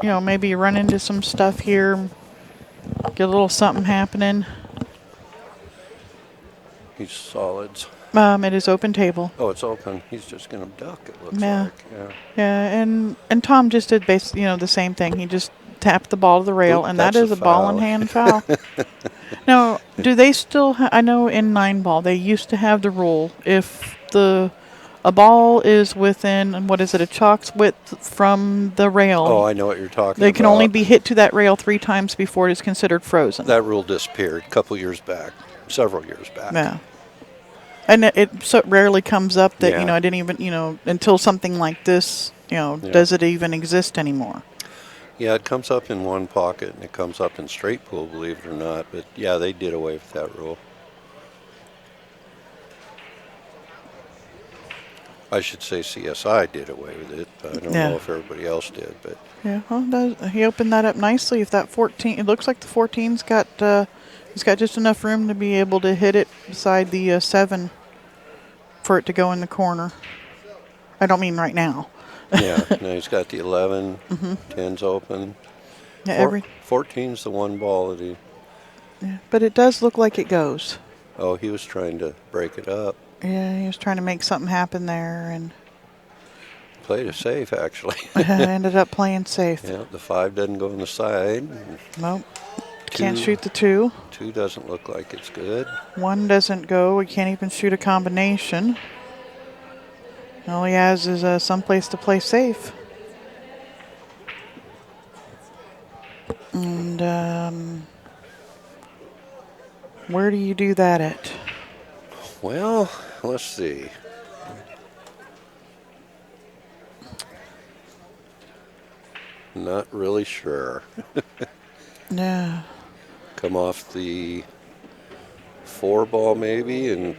maybe run into some stuff here, get a little something happening. He's solids. It is open table. Oh, it's open. He's just going to duck, it looks Yeah. like. Yeah. Yeah, and Tom just did the same thing. He just tapped the ball to the rail, Oop, and that that's is a a ball in foul. hand foul. Now, do they still? I know in 9-ball they used to have the rule if the A ball is within, what is it, a chalk's width from the rail. Oh, I know what you're talking They can only about. be hit to that rail 3 times before it is considered frozen. That rule disappeared a couple years back, several years back. Yeah. And it so rarely comes up that, Yeah. I didn't even, until something like this, Yeah. does it even exist anymore? Yeah, it comes up in one pocket and it comes up in straight pool, believe it or not. But yeah, they did away with that rule. I should say CSI did away with it. I don't Yeah. know if everybody else did, but Yeah, well, he opened that up nicely. If that 14, it looks like the 14's got, he's got just enough room to be able to hit it beside the 7 for it to go in the corner. I don't mean right now. yeah. Now he's got the 11, 10's open. Yeah, 14's the one ball that he. yeah, but it does look like it goes. Oh, he was trying to break it up. Yeah, he was trying to make something happen there and Played it safe, actually. ended up playing safe. Yeah, the 5 doesn't go on the side. Nope. Can't 2 shoot the 2. 2 doesn't look like it's good. 1 doesn't go. We can't even shoot a combination. All he has is someplace to play safe. And where do you do that at? Well, let's see. Not really sure. Yeah. Come off the 4 ball maybe and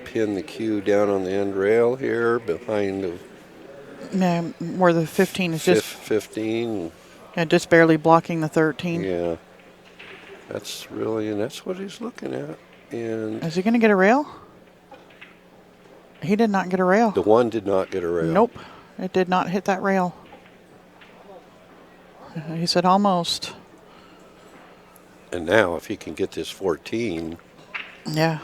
pin the cue down on the end rail here behind the Yeah, where the 15 is just 15. just barely blocking the 13. Yeah. That's really, and that's what he's looking at. And Is he going to get a rail? He did not get a rail. the 1 did not get a rail. Nope. It did not hit that rail. He said almost. And now if he can get this 14, Yeah.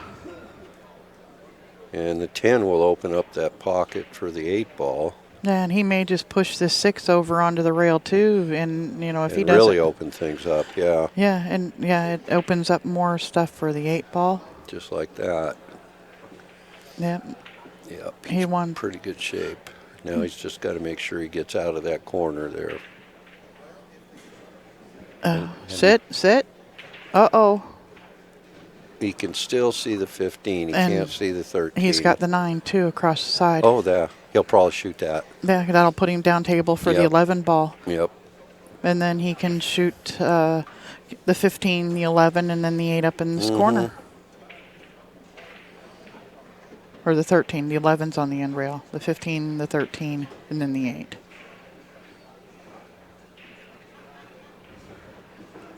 and the 10 will open up that pocket for the 8 ball. Yeah, and he may just push this 6 over onto the rail too, and if he And does really it, open things up, yeah, yeah, and it opens up more stuff for the 8 ball. just like that. Yeah, Yep, he he's won. pretty good shape. Now he's just got to make sure he gets out of that corner there. Sit. Uh-oh. He can still see the 15. He And can't see the 13. He's got the 9 too across the side. Oh, there. He'll probably shoot that. Yeah, that'll put him down table for the Yep. 11 ball. Yep. And then he can shoot the 15, the 11, and then the 8 up in this corner. Or the 13. The 11's on the end rail. The 15, the 13, and then the 8.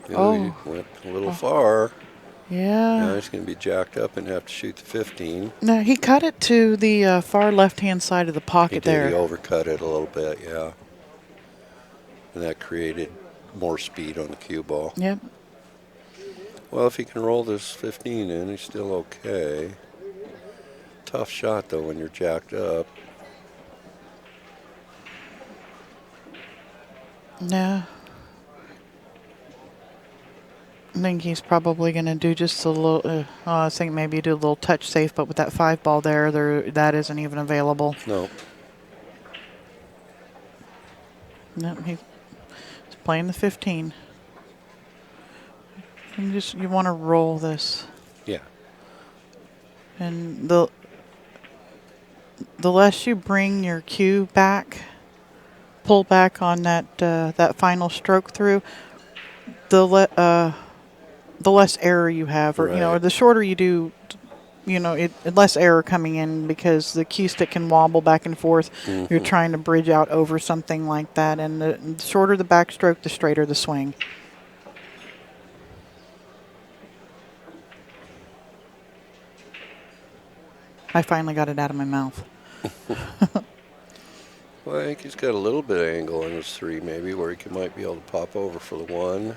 Oh, he went a little far. Now Yeah. he's going to be jacked up and have to shoot the 15. No, he cut it to the far left-hand side of the He pocket did. there. He overcut it a little bit, yeah. And that created more speed on the cue ball. Yep. Well, if he can roll this 15 in, he's still okay. Tough shot, though, when you're jacked up. Yeah. I think he's probably going to do just a little. I was thinking maybe do a little touch safe, but with that 5 ball there, that isn't even available. No. No, he's playing the 15. You want to roll this, Yeah. and the less you bring your cue back, pull back on that final stroke through, the less error you have, or Right. the shorter you do, less error coming in because the cue stick can wobble back and forth. You're trying to bridge out over something like that, and the shorter the backstroke, the straighter the swing. I finally got it out of my mouth. Well, I think he's got a little bit of angle on his 3, maybe, where he might be able to pop over for the 1,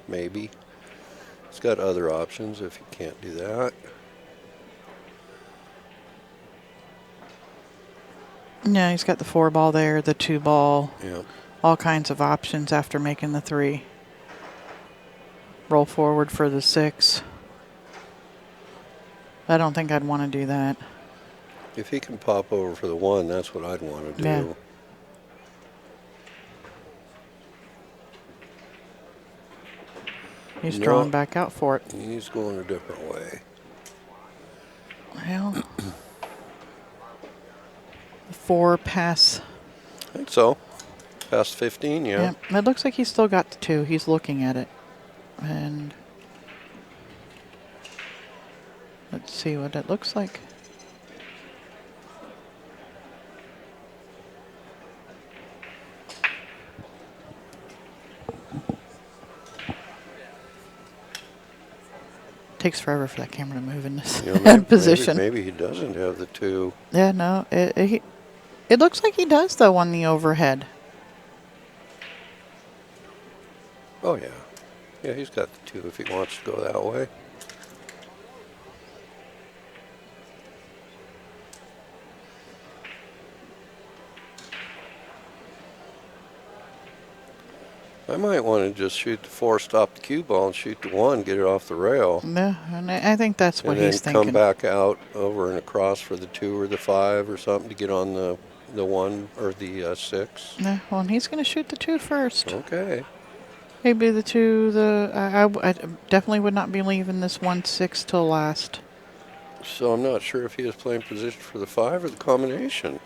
maybe. He's got other options if he can't do that. Yeah, he's got the 4 ball there, the 2 ball, Yeah. all kinds of options after making the 3. Roll forward for the 6. I don't think I'd want to do that. If he can pop over for the 1, that's what I'd want to do. Yeah. He's No, drawing back out for it. he's going a different way. Well, 4 pass. I think so. Past 15, yeah. Yeah, it looks like he's still got the 2. He's looking at it. And let's see what it looks like. Takes forever for that camera to move in this position. Maybe he doesn't have the 2. Yeah, no, it looks like he does though on the overhead. Oh, yeah. Yeah, he's got the 2 if he wants to go that way. I might want to just shoot the 4, stop the cue ball, and shoot the 1, get it off the rail. Yeah, and I think that's what he's thinking. And then come back out over and across for the 2 or the 5 or something to get on the 1 or the 6. Yeah, well, and he's going to shoot the 2 first. Okay. Maybe the 2. I definitely would not be leaving this 1-6 till last. So I'm not sure if he was playing position for the 5 or the combination.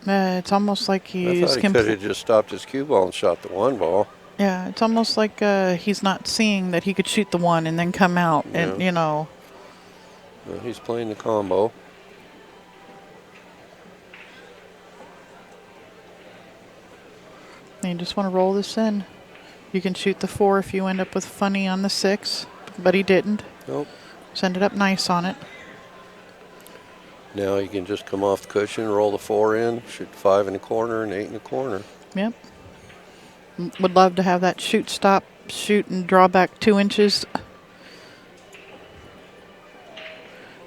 It's almost like he's... I thought he could have just stopped his cue ball and shot the 1 ball. Yeah, it's almost like he's not seeing that he could shoot the 1 and then come out and, you know. Well, he's playing the combo. And you just want to roll this in. You can shoot the 4 if you end up with funny on the 6, but he didn't. Nope. Just ended up nice on it. Now you can just come off the cushion, roll the 4 in, shoot 5 in the corner and 8 in the corner. Yep. Would love to have that shoot, stop, shoot, and draw back 2 inches.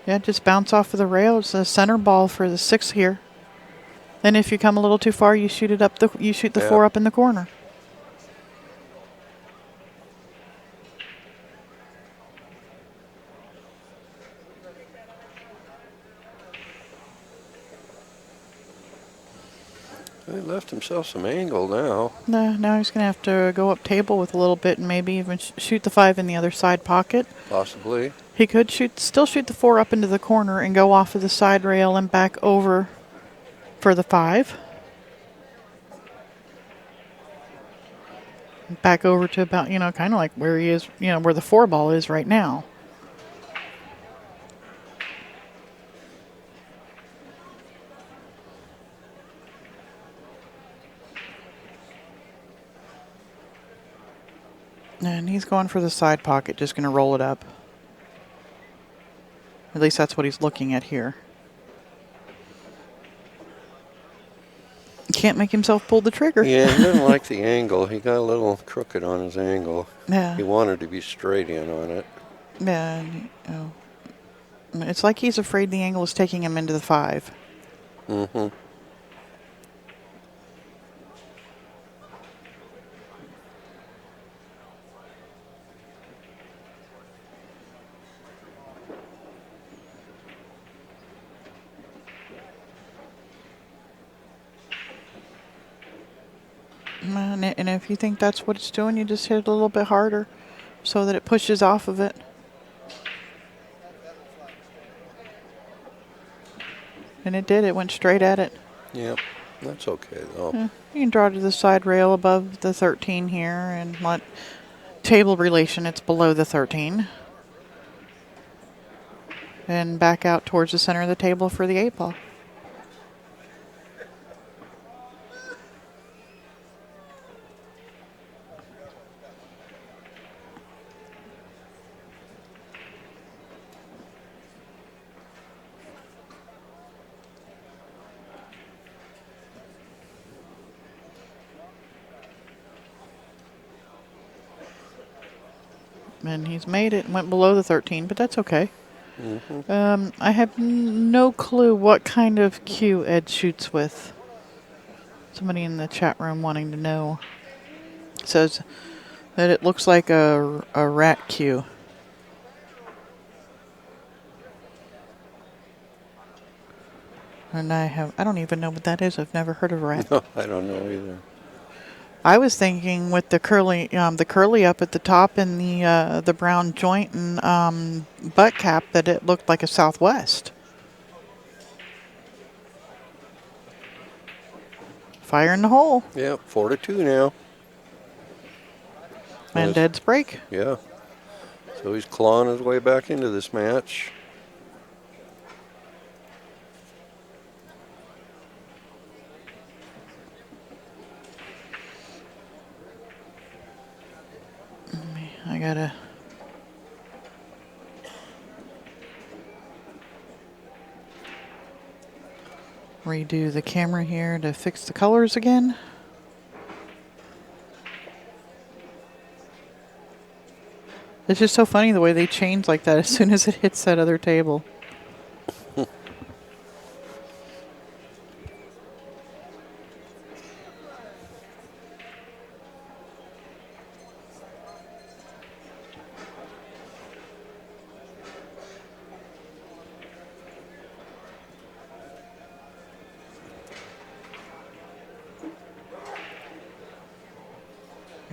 Yeah, just bounce off of the rail. It's a center ball for the 6 here. Then if you come a little too far, you shoot it up. You shoot the 4 up in the corner. He left himself some angle now. Now he's going to have to go up table with a little bit and maybe even shoot the 5 in the other side pocket. Possibly. He could still shoot the 4 up into the corner and go off of the side rail and back over for the 5. Back over to about, kind of like where he is, where the 4 ball is right now. And he's going for the side pocket, just going to roll it up. At least that's what he's looking at here. Can't make himself pull the trigger. Yeah, he didn't like the angle. He got a little crooked on his angle. Yeah. He wanted to be straight in on it. Yeah. It's like he's afraid the angle is taking him into the 5. Mm-hmm. And if you think that's what it's doing, you just hit it a little bit harder so that it pushes off of it. And it did. It went straight at it. Yep. That's okay, though. Yeah, you can draw to the side rail above the 13 here and let table relation, it's below the 13. And back out towards the center of the table for the 8 ball. And he's made it and went below the 13, but that's okay. Mm-hmm. I have no clue what kind of cue Ed shoots with. Somebody in the chat room wanting to know. Says that it looks like a rat cue. And I don't even know what that is. I've never heard of a rat. No, I don't know either. I was thinking with the curly up at the top and the brown joint and butt cap that it looked like a Southwest. Fire in the hole. Yeah, 4-2 now. And Dead's break. Yeah. So he's clawing his way back into this match. I gotta redo the camera here to fix the colors again. It's just so funny the way they change like that as soon as it hits that other table.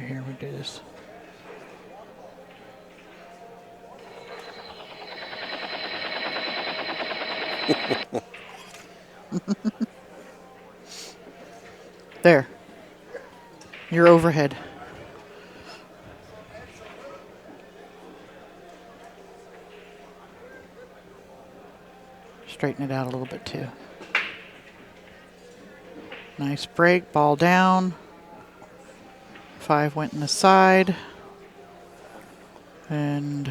Here we do this. There. Your overhead. Straighten it out a little bit too. Nice break, ball down. 5 went in the side. And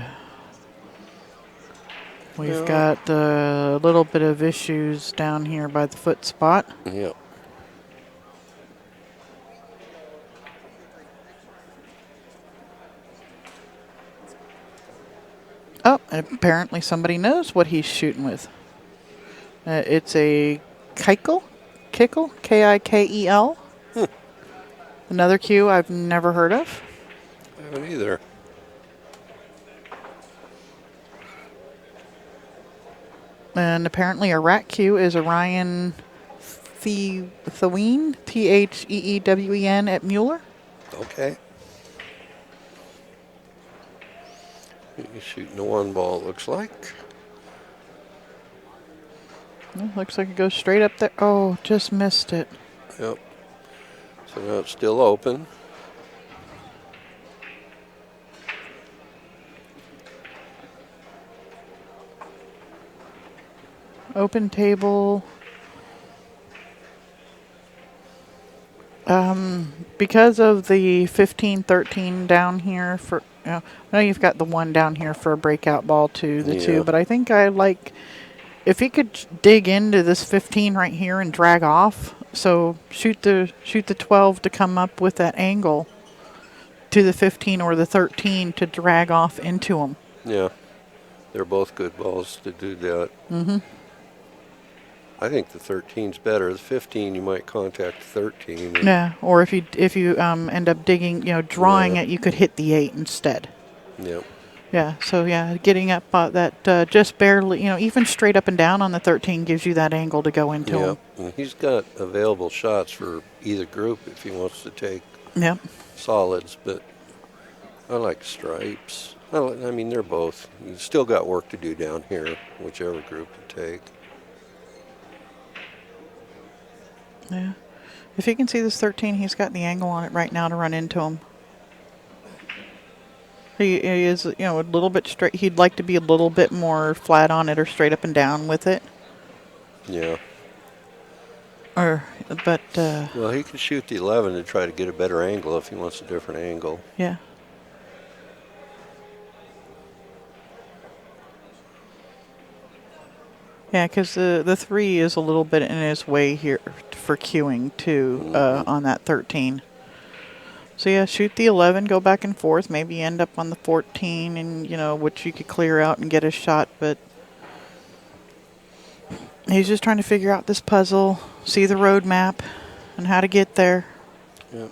we've got a little bit of issues down here by the foot spot. Yep. Oh, and apparently somebody knows what he's shooting with. It's a Kikel, Kikel. Another cue I've never heard of. I haven't either. And apparently a rat cue is Orion Thewen, Theewen at Mueller. Okay. He's shooting a 1 ball, it looks like. Looks like it goes straight up there. Oh, just missed it. Yep. So now it's still open. Open table. Because of the 15-13 down here for, I know you've got the 1 down here for a breakout ball to the 2, but I think I like, if he could dig into this 15 right here and drag off, so shoot the 12 to come up with that angle to the 15 or the 13 to drag off into them. Yeah. They're both good balls to do that. Mm-hmm. I think the 13's better. The 15, you might contact 13. Yeah, or if you end up digging, drawing it, you could hit the 8 instead. Yep. Yeah, so getting up that just barely, even straight up and down on the 13 gives you that angle to go into him. And he's got available shots for either group if he wants to take solids, but I like stripes. I mean, they're both. You've still got work to do down here, whichever group you take. Yeah. If you can see this 13, he's got the angle on it right now to run into him. He is, a little bit straight. He'd like to be a little bit more flat on it or straight up and down with it. Yeah. But well, he could shoot the 11 to try to get a better angle if he wants a different angle. Yeah. Yeah, because the 3 is a little bit in his way here for queuing, too, on that 13. So, yeah, shoot the 11, go back and forth, maybe end up on the 14, and, which you could clear out and get a shot. But he's just trying to figure out this puzzle, see the road map, and how to get there. Yep.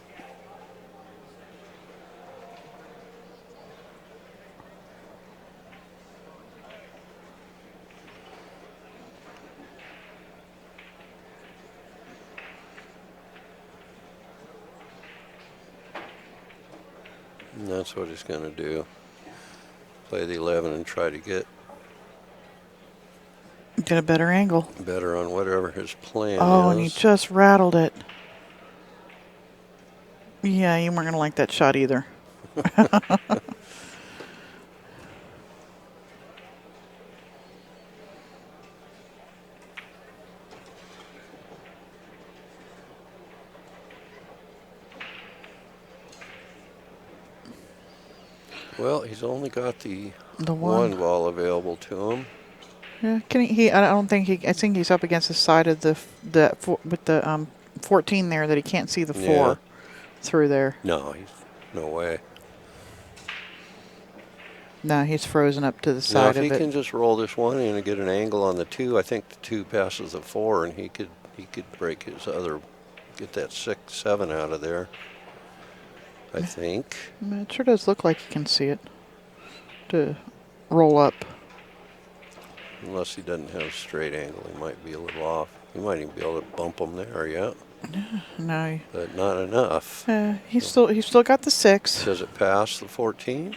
And that's what he's going to do. Play the 11 and try to get Get a better angle. better on whatever his plan Oh, and he is. just rattled it. Yeah, you weren't going to like that shot either. Well, he's only got the The one one. ball available to him. Yeah, can he? I don't think he. I think he's up against the side of with the 14 there that he can't see the Yeah. 4 through there. No, no way. No, he's frozen up to the Now, side if he of it. can just roll this 1 in and get an angle on the 2, I think the 2 passes the 4, and he could break his other, get that 6, 7 out of there. I think. It sure does look like he can see it to roll up. Unless he doesn't have a straight angle, he might be a little off. He might even be able to bump him there, yeah. No, But not enough. he's still got the 6. Does it pass the 14?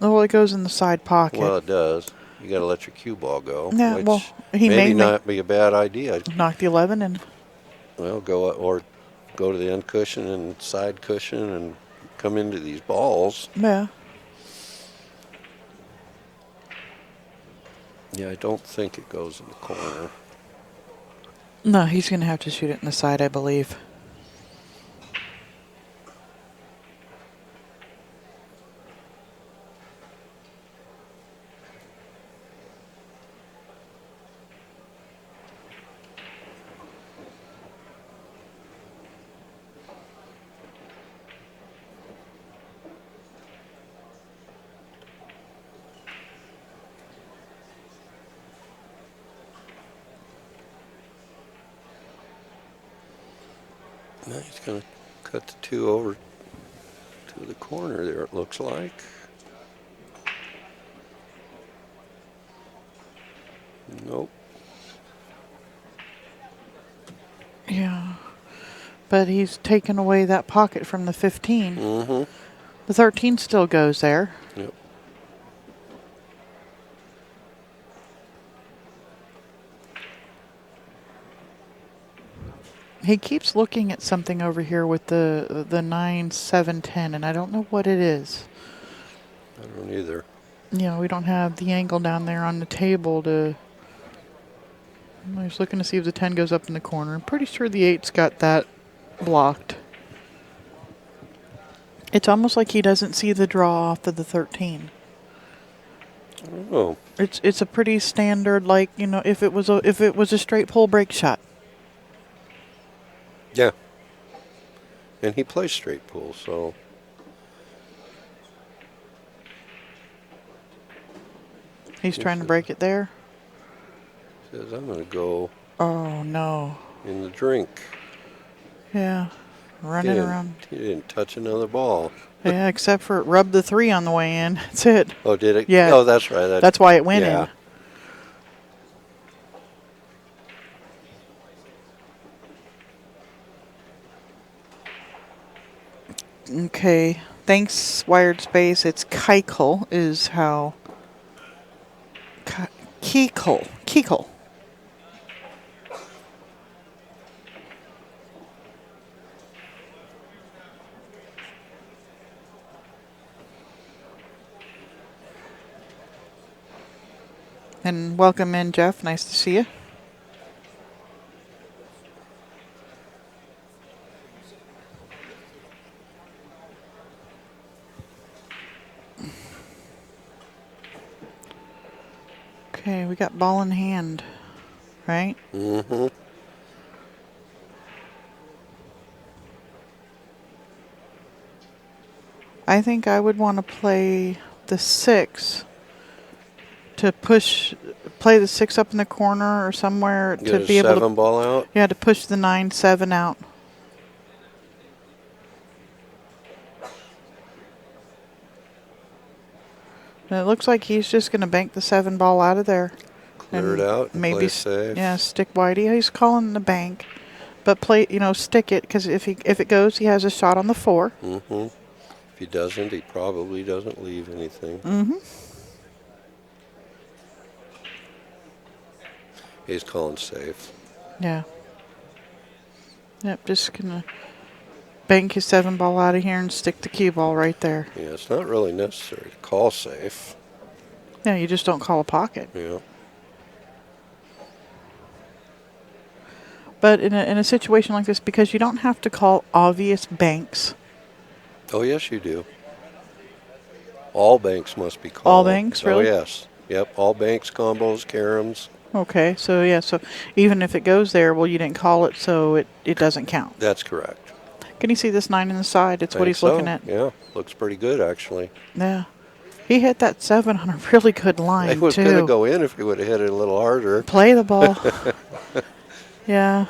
Oh, it goes in the side pocket. Well, it does. You got to let your cue ball go. Yeah, which well, he maybe may not be a bad idea. knock the 11 and Well, go to the end cushion and side cushion and come into these balls. yeah. Yeah, I don't think it goes in the corner. No, he's going to have to shoot it in the side, I believe. Now he's going to cut the 2 over to the corner there, it looks like. Nope. Yeah. But he's taken away that pocket from the 15. Mm-hmm. The 13 still goes there. Yep. He keeps looking at something over here with the 9, 7, 10, and I don't know what it is. I don't either. You know, we don't have the angle down there on the table to... He's looking to see if the 10 goes up in the corner. I'm pretty sure the 8's got that blocked. It's almost like he doesn't see the draw off of the 13. I don't know. It's a pretty standard, like, you know, if it was a straight pull break shot. Yeah. And he plays straight pool, so. He's trying to break it there. Says, I'm going to go Oh, no. in the drink. Yeah. Running around. He didn't touch another ball. Yeah, except for it rubbed the 3 on the way in. That's it. Oh, did it? Yeah. Oh, that's right. That's why it went yeah. in. Okay. Thanks, Wired Space. It's Keikel is how... Keikel. Keikel. And welcome in, Jeff. Nice to see you. Okay, we got ball in hand, right? Mm-hmm. I think I would want to play the 6 to play the 6 up in the corner or somewhere Get to be a able 7 to, ball out. yeah, to push the 9, 7 out. And it looks like he's just going to bank the 7 ball out of there. Clear it out and maybe play safe. Yeah, stick wide. Yeah, he's calling the bank, but play, stick it, because if it goes, he has a shot on the 4. Mm-hmm. If he doesn't, he probably doesn't leave anything. Mm-hmm. He's calling safe. Yeah. Yep, just gonna bank his 7 ball out of here and stick the cue ball right there. Yeah, it's not really necessary to call safe. Yeah, you just don't call a pocket. Yeah. But in a situation like this, because you don't have to call obvious banks. Oh, yes, you do. All banks must be called. All banks, really? Oh, yes. Yep, all banks, combos, caroms. Okay, so yeah, so even if it goes there, well, you didn't call it, so it doesn't count. That's correct. Can you see this 9 in the side? It's what he's looking at. Yeah, looks pretty good, actually. Yeah. He hit that 7 on a really good line, It was too. going to go in if he would have hit it a little harder. Play the ball. Yeah.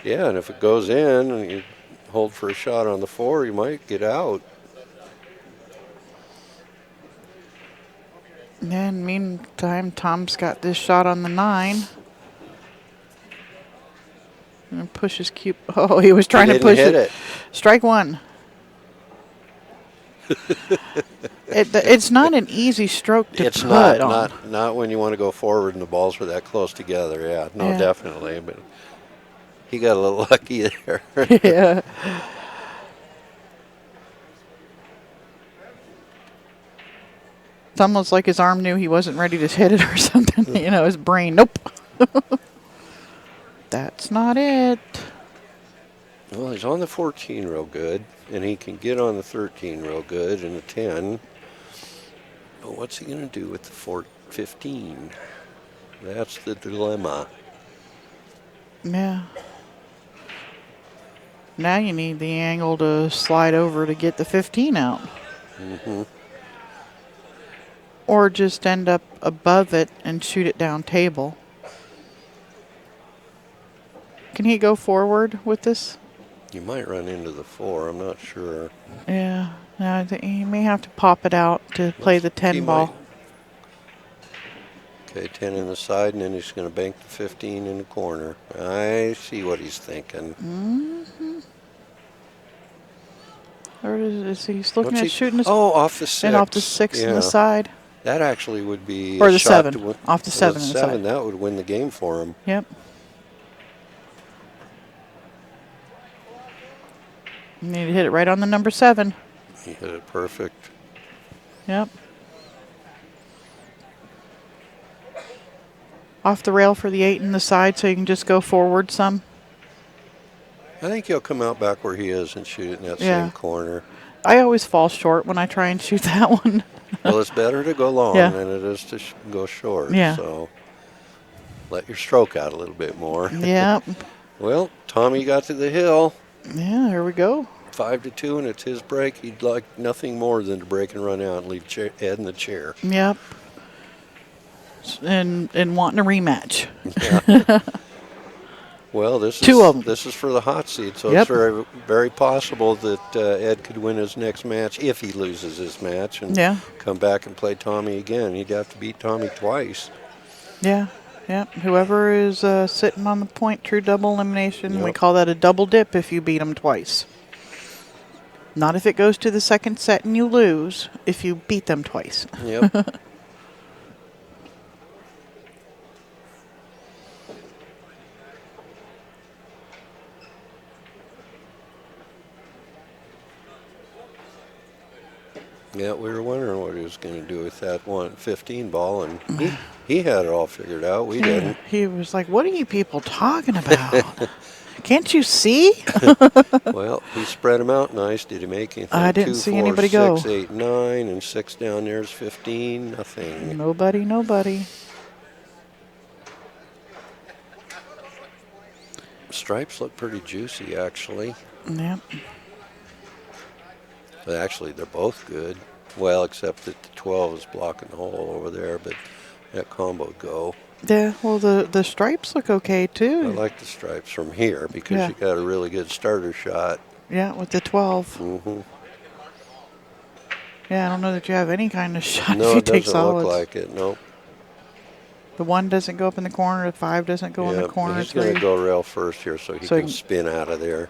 Yeah, and if it goes in and you hold for a shot on the 4, you might get out. And meantime, Tom's got this shot on the 9. And pushes cue. Oh, he was trying He to didn't push hit it. Strike 1. It's not an easy stroke to It's put on. not when you want to go forward and the balls were that close together. Yeah, no, Yeah. definitely. But he got a little lucky there. Yeah. It's almost like his arm knew he wasn't ready to hit it or something. You know, his brain. Nope. That's not it. Well, he's on the 14 real good, and he can get on the 13 real good and the 10. But what's he going to do with the 15? That's the dilemma. Yeah. Now you need the angle to slide over to get the 15 out. Mm-hmm. Or just end up above it and shoot it down table. Can he go forward with this? You might run into the 4. I'm not sure. Yeah. No, I think he may have to pop it out to play the 10 ball. Okay, 10 in the side, and then he's going to bank the 15 in the corner. I see what he's thinking. Mm-hmm. Or is he's looking at shooting his off the 6. and off the 6 in the side? That actually would be or a the shot 7. to win. Off the 7 in the side. That would win the game for him. Yep. You need to hit it right on the number 7. He hit it perfect. Yep. Off the rail for the 8 in the side so you can just go forward some. I think he'll come out back where he is and shoot it in that same corner. I always fall short when I try and shoot that one. Well, it's better to go long than it is to go short. Yeah. So let your stroke out a little bit more. Yep. Well, Tommy got to the hill. Yeah, here we go. 5-2, and it's his break. He'd like nothing more than to break and run out and leave Ed in the chair. Yep. And wanting a rematch. Yeah. Well, this Two of them. This is for the hot seat, so it's very, very possible that Ed could win his next match if he loses his match and come back and play Tommy again. He'd have to beat Tommy twice. Yeah. Yep. Whoever is sitting on the point, true double elimination, we call that a double dip if you beat them twice. Not if it goes to the second set and you lose, if you beat them twice. Yep. Yeah, we were wondering what he was going to do with that 15 ball, and he had it all figured out. We didn't. He was like, "What are you people talking about? Can't you see?" Well, he spread them out nice. Did he make anything? I didn't 2, see 4, anybody 6, go. 8, 9, and 6 down there is 15. Nothing. Nobody. Stripes look pretty juicy, actually. Yep. But actually, they're both good. Well, except that the 12 is blocking the hole over there, but that combo go. Yeah, well, the stripes look okay, too. I like the stripes from here because you got a really good starter shot. Yeah, with the 12. Mm-hmm. Yeah, I don't know that you have any kind of shot No, if you it take doesn't solids. look like it, nope. The 1 doesn't go up in the corner, the 5 doesn't go in the corner. He's going to go rail first here so he can spin out of there.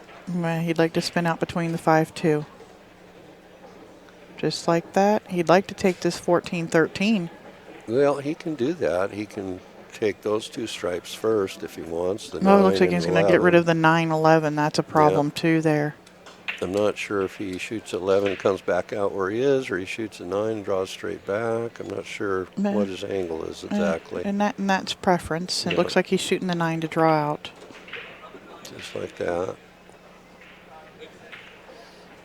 He'd like to spin out between the 5 too. just like that. He'd like to take this 14-13. Well, he can do that. He can take those two stripes first if he wants, the Well, it 9 looks like and he's the going to get rid 11. of the 9-11. That's a problem too there. I'm not sure if he shoots 11 and comes back out where he is, or he shoots a 9 and draws straight back. I'm not sure what his angle is exactly. And that's preference. It Yeah. looks like he's shooting the 9 to draw out. Just like that.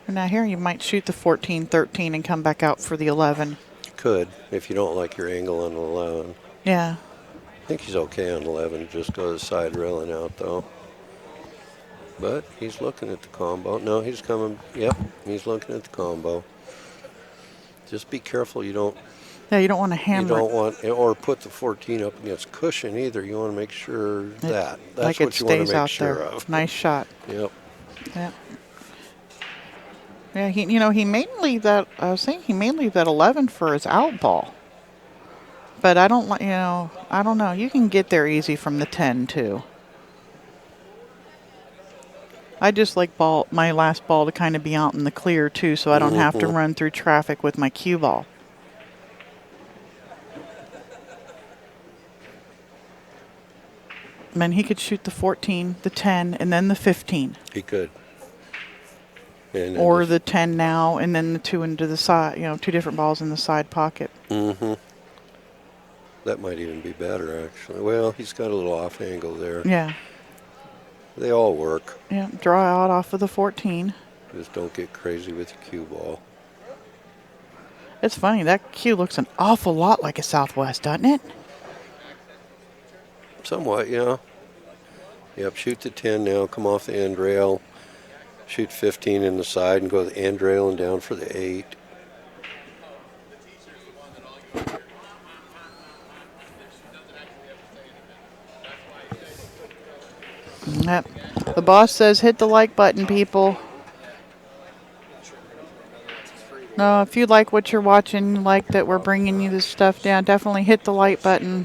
And now here you might shoot the 14-13 and come back out for the 11. Could, if you don't like your angle on 11. Yeah. I think he's okay on 11. Just go to the side railing out, though. But he's looking at the combo. No, he's coming. Yep, he's looking at the combo. Just be careful you don't. Yeah, you don't want to hammer. You don't want, or put the 14 up against cushion either. You want to make sure that's like what you want to make sure there. of. Nice shot. Yep. Yep. Yeah, he may leave that. I was saying he may leave that 11 for his out ball. But I don't, I don't know. You can get there easy from the 10 too. I just like my last ball to kind of be out in the clear too, so I don't have to run through traffic with my cue ball. And then he could shoot the 14, the 10, and then the 15. He could. And or the 10 now, and then the 2 into the side, 2 different balls in the side pocket. Mm-hmm. That might even be better, actually. Well, he's got a little off angle there. Yeah. They all work. Yeah, draw out off of the 14. Just don't get crazy with your cue ball. It's funny, that cue looks an awful lot like a Southwest, doesn't it? Somewhat, yeah. Yep, shoot the 10 now, come off the end rail. Shoot 15 in the side and go to the end rail and down for the 8. Yep. The boss says hit the like button, people. No, if you like what you're watching, like that we're bringing you this stuff down, definitely hit the like button.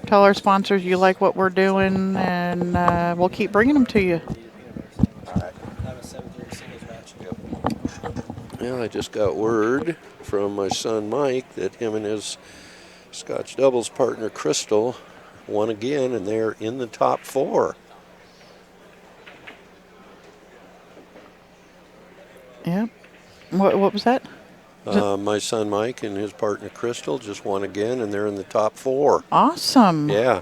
Tell our sponsors you like what we're doing, and we'll keep bringing them to you. Well, I just got word from my son Mike that him and his Scotch doubles partner Crystal won again, and they're in the top 4. Yep. What was that? My son Mike and his partner Crystal just won again, and they're in the top 4. Awesome. Yeah,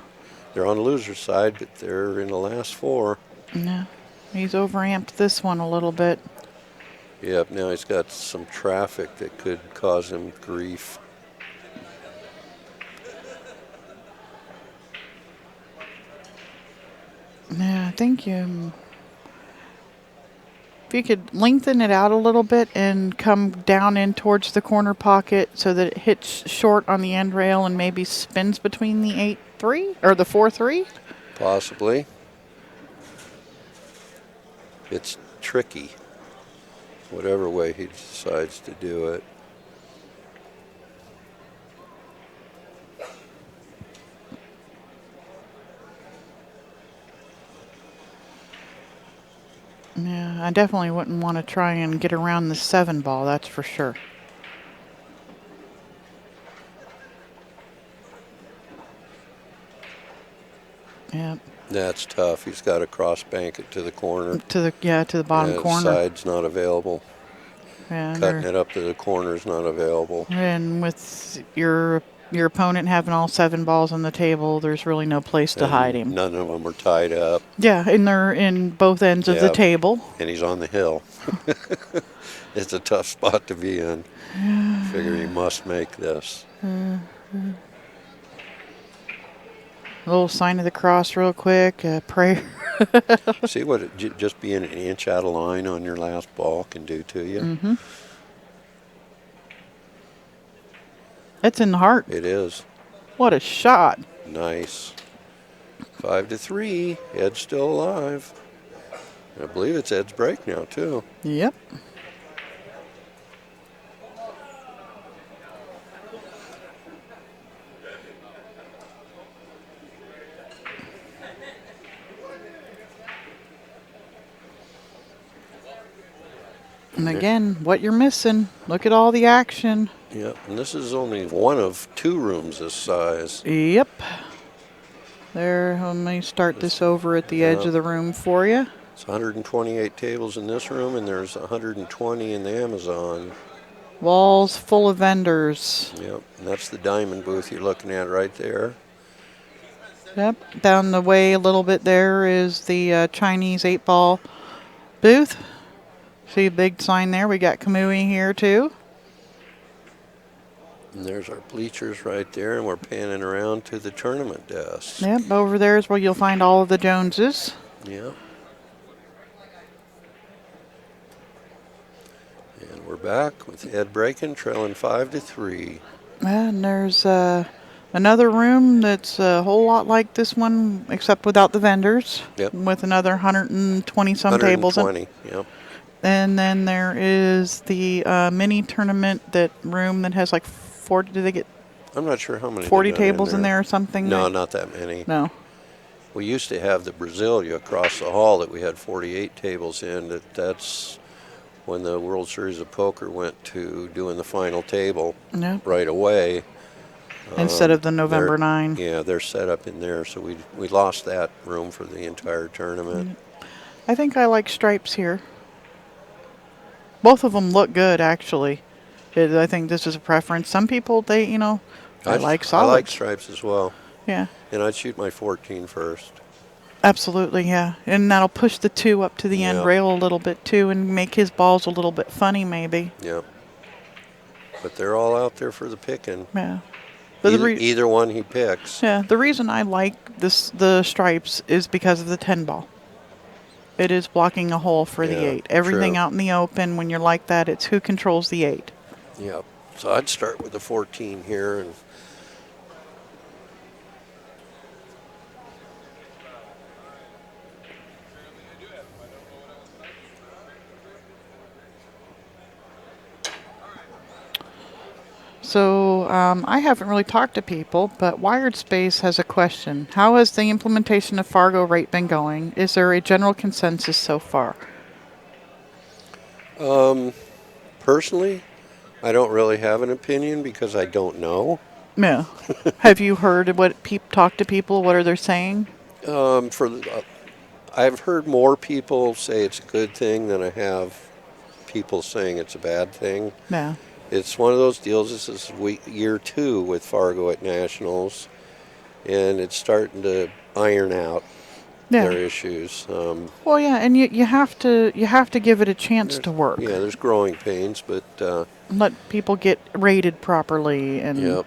they're on the loser side, but they're in the last 4. Yeah, he's overamped this one a little bit. Yep, now he's got some traffic that could cause him grief. Yeah, I think if you could lengthen it out a little bit and come down in towards the corner pocket so that it hits short on the end rail and maybe spins between the 8-3 or the 4-3. Possibly. It's tricky, whatever way he decides to do it. Yeah, I definitely wouldn't want to try and get around the 7 ball, that's for sure. Yep. That's tough. He's got to cross bank it to the corner. To the bottom corner. The side's not available. Yeah, Cutting it up to the corner is not available. And with your opponent having all 7 balls on the table, there's really no place to hide him. None of them are tied up. Yeah, and they're in both ends of the table. And he's on the hill. It's a tough spot to be in. Figure he must make this. A little sign of the cross real quick, prayer. See what just being an inch out of line on your last ball can do to you? Mm-hmm. It's in the heart. It is. What a shot. Nice. 5-3. Ed's still alive. I believe it's Ed's break now, too. Yep. And again, what you're missing. Look at all the action. Yep, and this is only one of 2 rooms this size. Yep. There, let me start this over at the edge of the room for you. It's 128 tables in this room, and there's 120 in the Amazon. Walls full of vendors. Yep, and that's the diamond booth you're looking at right there. Yep, down the way a little bit there is the Chinese 8-ball booth. See a big sign there. We got Kamui here too. And there's our bleachers right there, and we're panning around to the tournament desk. Yep, over there is where you'll find all of the Joneses. Yep. And we're back with Ed Braken trailing 5-3. And there's another room that's a whole lot like this one, except without the vendors. Yep. With another 120 some tables. 120, yep. And then there is the mini tournament, that room that has like 40. Do they get I'm not sure how many. 40 tables in there or something? No, not that many. No. We used to have the Brasilia across the hall that we had 48 tables in. That's when the World Series of Poker went to doing the final table right away. Instead of the November 9. Yeah, they're set up in there, so we lost that room for the entire tournament. I think I like stripes here. Both of them look good, actually. I think this is a preference. Some people, they like solids. I like stripes as well. Yeah. And I'd shoot my 14 first. Absolutely, yeah. And that'll push the 2 up to the end rail a little bit, too, and make his balls a little bit funny, maybe. Yep. But they're all out there for the picking. Yeah. Either one he picks. Yeah, the reason I like the stripes is because of the 10 ball. It is blocking a hole for the 8. Everything out in the open, when you're like that, it's who controls the 8. Yep. So I'd start with the 14 here. And so I haven't really talked to people, but Wired Space has a question. How has the implementation of Fargo rate been going? Is there a general consensus so far? Personally, I don't really have an opinion because I don't know. Yeah. Have you heard what talk to people? What are they saying? I've heard more people say it's a good thing than I have people saying it's a bad thing. Yeah. It's one of those deals. This is year 2 with Fargo at Nationals, and it's starting to iron out their issues. Well, yeah, and you have to give it a chance to work. Yeah, there's growing pains, but let people get rated properly and. Yep.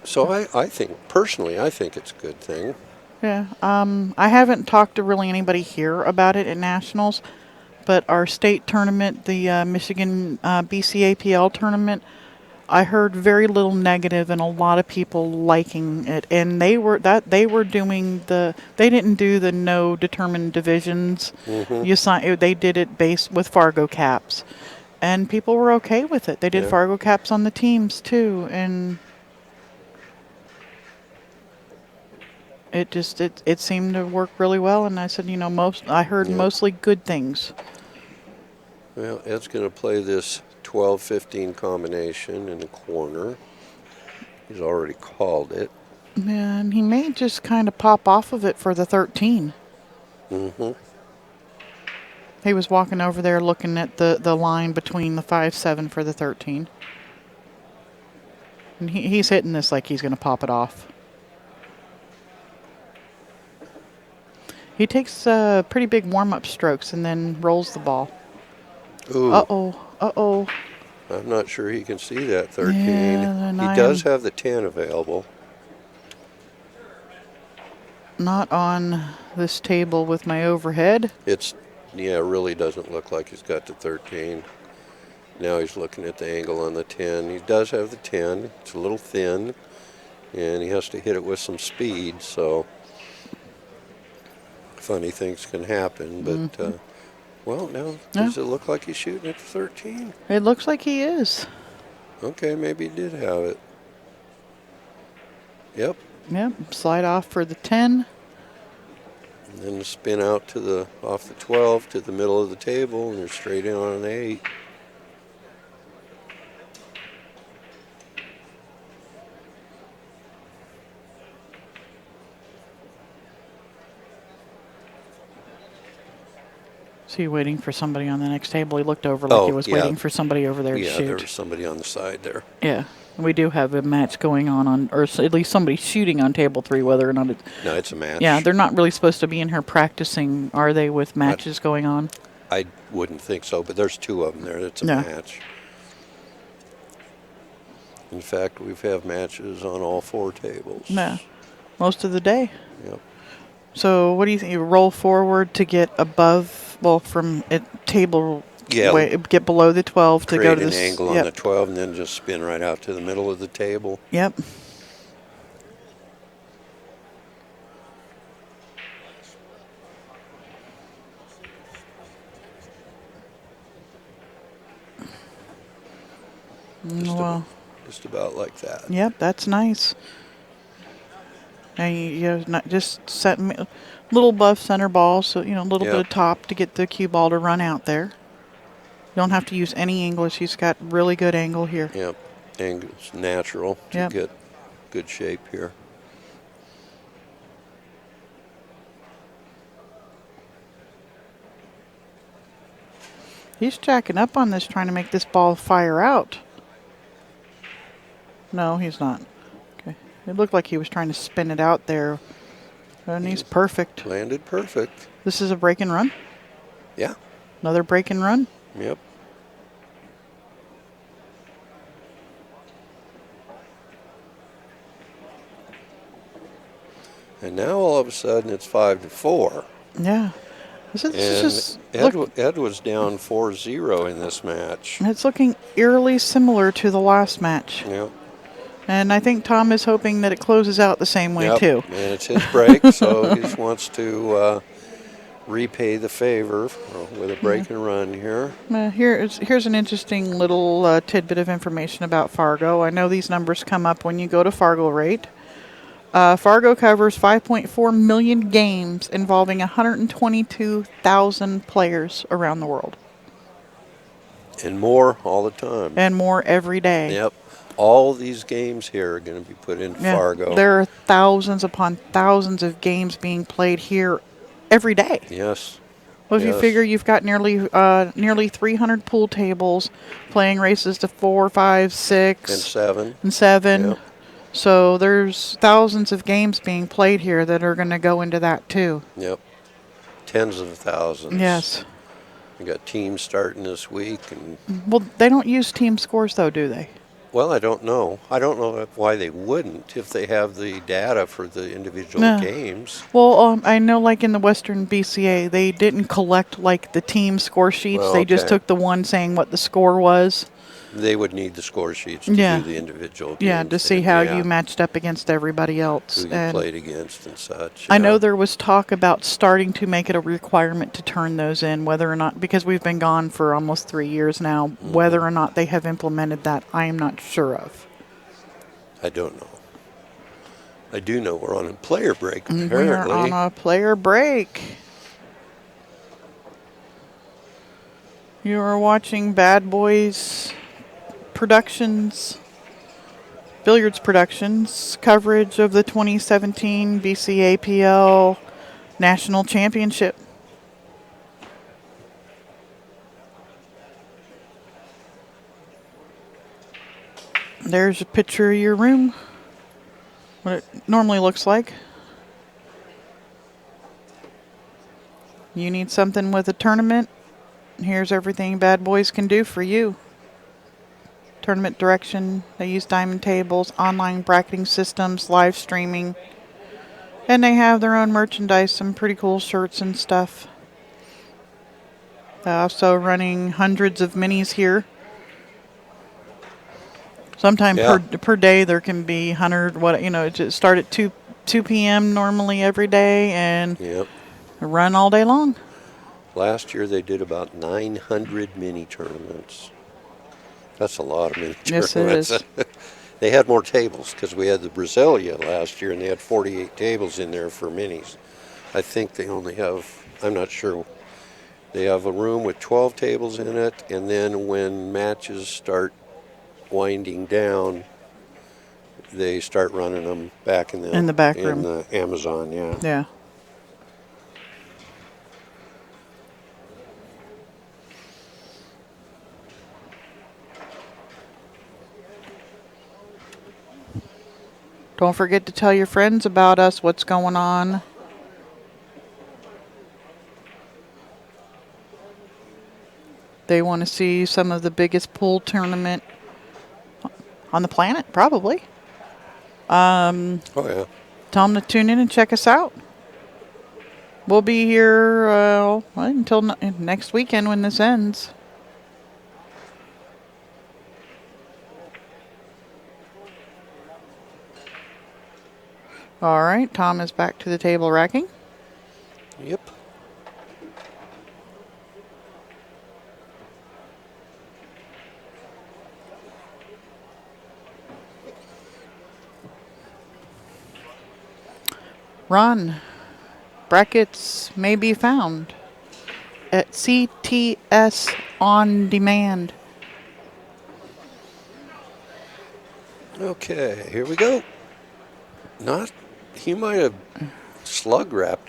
So I think personally, I think it's a good thing. Yeah. I haven't talked to really anybody here about it at Nationals, but our state tournament, the Michigan BCAPL tournament, I heard very little negative and a lot of people liking it. And they didn't do the no determined divisions. Mm-hmm. They did it based with Fargo caps, and people were okay with it. They did Fargo caps on the teams too, and it seemed to work really well. And I said, I heard mostly good things. Well, Ed's going to play this 12-15 combination in the corner. He's already called it. Yeah, and he may just kind of pop off of it for the 13. Mm-hmm. He was walking over there looking at the line between the 5-7 for the 13. And he's hitting this like he's going to pop it off. He takes pretty big warm-up strokes and then rolls the ball. Ooh. Uh-oh. I'm not sure he can see that 13. Yeah, he does have the 10 available. Not on this table with my overhead. It really doesn't look like he's got the 13. Now he's looking at the angle on the 10. He does have the 10. It's a little thin, and he has to hit it with some speed, so funny things can happen. But, well, now, does it look like he's shooting at the 13? It looks like he is. Okay, maybe he did have it. Yep. Yep, slide off for the 10. And then the spin out to the off the 12 to the middle of the table, and they're straight in on an 8. Is he waiting for somebody on the next table? He looked over like he was waiting for somebody over there to Yeah, shoot. there was somebody on the side there. Yeah. We do have a match going on, or at least somebody shooting on table 3, whether or not it's... No, it's a match. Yeah, they're not really supposed to be in here practicing, are they, with matches going on? I wouldn't think so, but there's 2 of them there. It's a Yeah. match. In fact, we've had matches on all 4 tables. Yeah. Most of the day. Yep. So what do you think? You roll forward to get above, well, from table... Yeah. Get below the 12 to go to Create this. an angle on the 12 and then just spin right out to the middle of the table. Yep. Just about like that. Yep, that's nice. And you not just set a little above center ball, so a little bit of top to get the cue ball to run out there. You don't have to use any English. He's got really good angle here. Yep, and it's natural to get good shape here. He's jacking up on this, trying to make this ball fire out. No, he's not. Okay, it looked like he was trying to spin it out there, and he's perfect. Landed perfect. This is a break and run? Yeah. Another break and run? Yep. And now all of a sudden it's 5-4. Yeah. Ed was down 4-0 in this match. It's looking eerily similar to the last match. Yep. And I think Tom is hoping that it closes out the same way too. And it's his break, so he just wants to repay the favor with a break and run here. Here's an interesting little tidbit of information about Fargo. I know these numbers come up when you go to Fargo Rate. Fargo covers 5.4 million games involving 122,000 players around the world. And more all the time. And more every day. Yep. All these games here are going to be put in Fargo. There are thousands upon thousands of games being played here every day. Yes. Well, if you figure you've got nearly 300 pool tables playing races to 4, 5, 6, and 7. Yep. So there's thousands of games being played here that are going to go into that too. Yep. Tens of thousands. Yes. We got teams starting this week. Well, they don't use team scores though, do they? Well, I don't know. I don't know why they wouldn't if they have the data for the individual games. Well, I know like in the Western BCA, they didn't collect like the team score sheets. Well, they just took the one saying what the score was. They would need the score sheets to do the individual games. Yeah, to see how you matched up against everybody else. Who you played against and such. I know there was talk about starting to make it a requirement to turn those in, whether or not, because we've been gone for almost 3 years now, whether or not they have implemented that, I am not sure of. I don't know. I do know we're on a player break, apparently. We're on a player break. You are watching BadBoys Billiards Productions coverage of the 2017 BCAPL National Championship. There's a picture of your room, what it normally looks like. You need something with a tournament? Here's everything BadBoys can do for you. Tournament direction, they use diamond tables, online bracketing systems, live streaming, and they have their own merchandise, some pretty cool shirts and stuff. They're also running hundreds of minis here. Sometime per day there can be 100, it start at 2 p.m. normally every day and run all day long. Last year they did about 900 mini tournaments. That's a lot of mini tournaments. Yes, it is. They had more tables because we had the Brasilia last year and they had 48 tables in there for minis. I think they only have, I'm not sure. They have a room with 12 tables in it, and then when matches start winding down, they start running them back in In the back in room. the Amazon. Yeah. Yeah. Don't forget to tell your friends about us, what's going on. They want to see some of the biggest pool tournament on the planet, probably. Oh yeah. Tell them to tune in and check us out. We'll be here until next weekend when this ends. All right, Tom is back to the table racking. Yep. Ron, brackets may be found at CTS On Demand. Okay, here we go. Not, he might have racked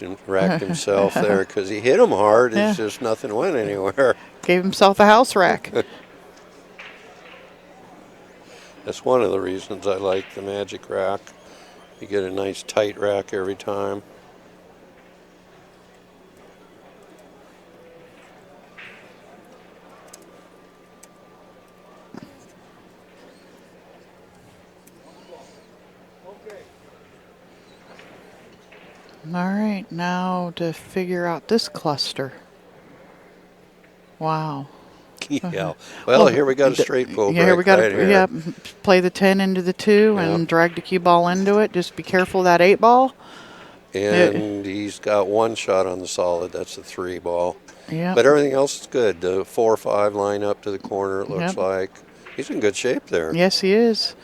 himself there because he hit him hard. Yeah. It's just nothing went anywhere. Gave himself a house rack. That's one of the reasons I like the Magic rack. You get a nice tight rack every time. All right, now to figure out this cluster. Wow. Yeah. Well, here we got a straight pull Yeah, here we break got right to here. play the 10 into the 2 and Yep. drag the cue ball into it. Just be careful of that 8 ball. And he's got one shot on the solid. That's a 3 ball. Yeah. But everything else is good. The 4-5 line up to the corner, it looks Yep. like. He's in good shape there. Yes, he is.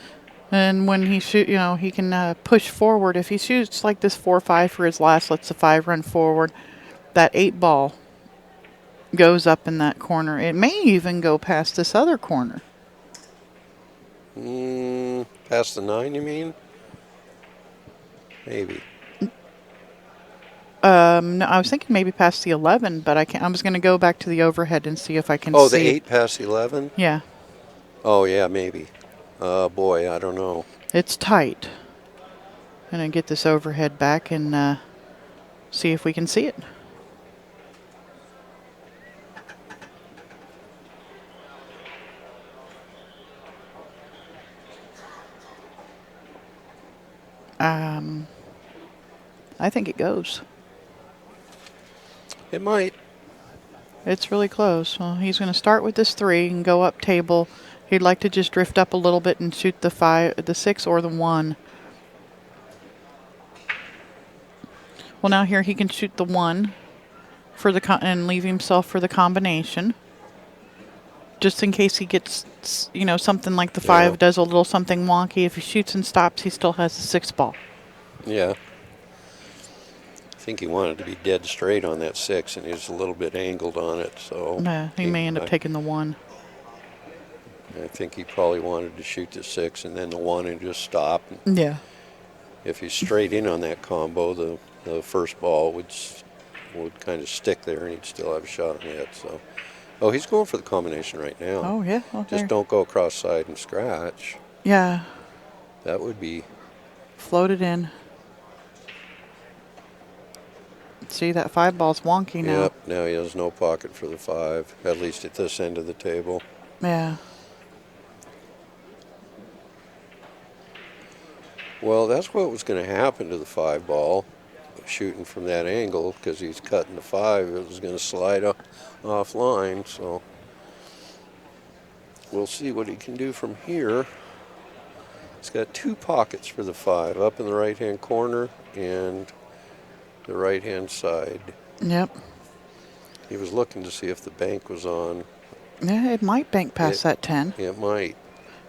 And when he he can push forward. If he shoots like this 4-5 for his last, lets the 5 run forward, that 8 ball goes up in that corner. It may even go past this other corner. Past the 9, you mean? Maybe. No, I was thinking maybe past the 11, but I was going to go back to the overhead and see if I can see. Oh, the 8 past 11? Yeah. Oh, yeah, maybe. Boy, I don't know. It's tight. I'm going to get this overhead back and see if we can see it. I think it goes. It might. It's really close. Well, he's going to start with this 3 and go up table. He'd like to just drift up a little bit and shoot the 5, the 6, or the 1. Well, now here he can shoot the 1 for the and leave himself for the combination. Just in case he gets, something like the 5 does a little something wonky. If he shoots and stops, he still has the 6 ball. Yeah. I think he wanted to be dead straight on that 6, and he was a little bit angled on it. So Yeah, he may end up taking the 1. I think he probably wanted to shoot the 6 and then the 1 and just stop. Yeah. If he's straight in on that combo, the first ball would kind of stick there, and he'd still have a shot on it. So, oh, he's going for the combination right now. Oh, yeah. Oh, just don't go across side and scratch. Yeah. That would be. Float it in. See, that 5 ball's wonky now. Yep, now he has no pocket for the 5, at least at this end of the table. Yeah. Well, that's what was going to happen to the 5 ball, shooting from that angle, because he's cutting the 5. It was going to slide offline, so we'll see what he can do from here. He's got 2 pockets for the 5, up in the right-hand corner and the right-hand side. Yep. He was looking to see if the bank was on. Yeah, it might bank past that 10. It might.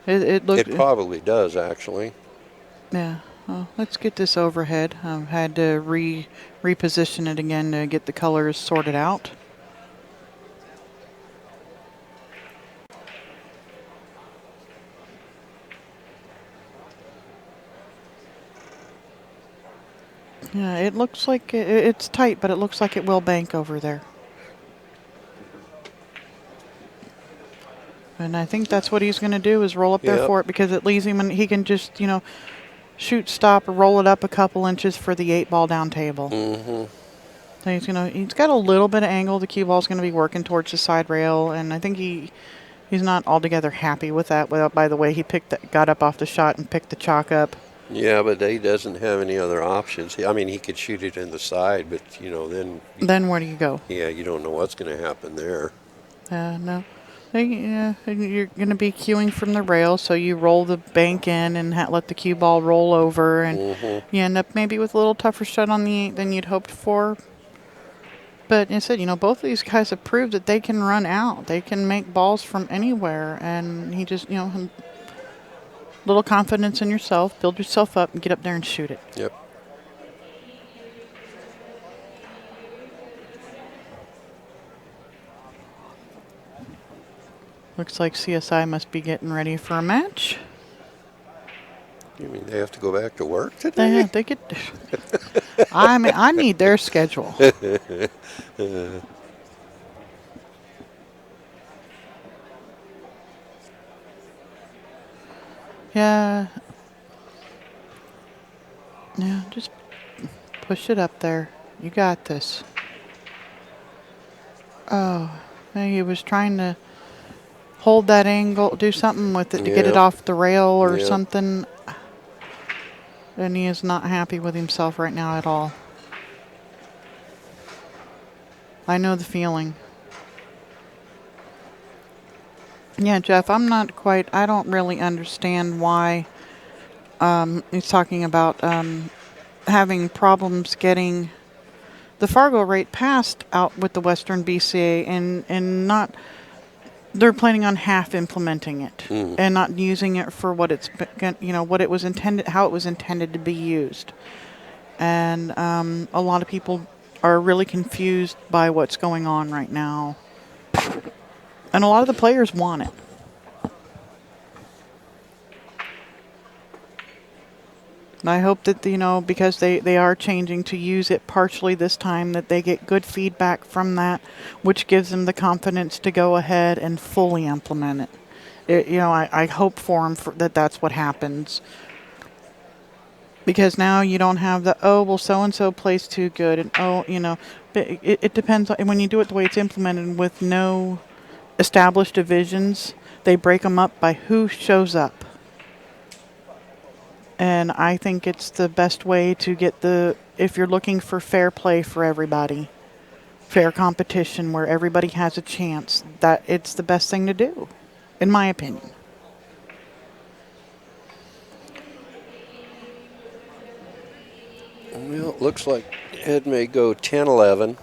It looked. It probably does, actually. Yeah. Let's get this overhead. I've had to reposition it again to get the colors sorted out. Yeah, it looks like it's tight, but it looks like it will bank over there. And I think that's what he's going to do is roll up there Yep. for it because it leaves him and he can just, shoot, stop, or roll it up a couple inches for the 8-ball down table. Mm-hmm. So he's got a little bit of angle. The cue ball's going to be working towards the side rail, and I think he's not altogether happy with that. Well, by the way, he got up off the shot and picked the chalk up. Yeah, but he doesn't have any other options. I mean, he could shoot it in the side, but Then where do you go? yeah, you don't know what's going to happen there. No. You're going to be cueing from the rail, so you roll the bank in and let the cue ball roll over, and Mm-hmm. you end up maybe with a little tougher shot on the 8 than you'd hoped for. But instead, both of these guys have proved that they can run out. They can make balls from anywhere, and he just, little confidence in yourself, build yourself up, and get up there and shoot it. Yep. Looks like CSI must be getting ready for a match. You mean they have to go back to work today? They could. I mean, I need their schedule. Yeah. Yeah, just push it up there. You got this. Oh, he was trying to hold that angle, do something with it to get it Yeah. off the rail or Yeah. something. And he is not happy with himself right now at all. I know the feeling. Yeah, Jeff, I don't really understand why he's talking about having problems getting the Fargo rate passed out with the Western BCA and not, they're planning on half implementing it and not using it for what what it was intended, how it was intended to be used. And a lot of people are really confused by what's going on right now. And a lot of the players want it. And I hope that, because they are changing to use it partially this time, that they get good feedback from that, which gives them the confidence to go ahead and fully implement it. I hope for them that that's what happens. Because now you don't have well, so-and-so plays too good. And, but it depends. And when you do it the way it's implemented with no established divisions, they break them up by who shows up. And I think it's the best way to get if you're looking for fair play for everybody, fair competition where everybody has a chance, that it's the best thing to do, in my opinion. Well, it looks like Ed may go 10-11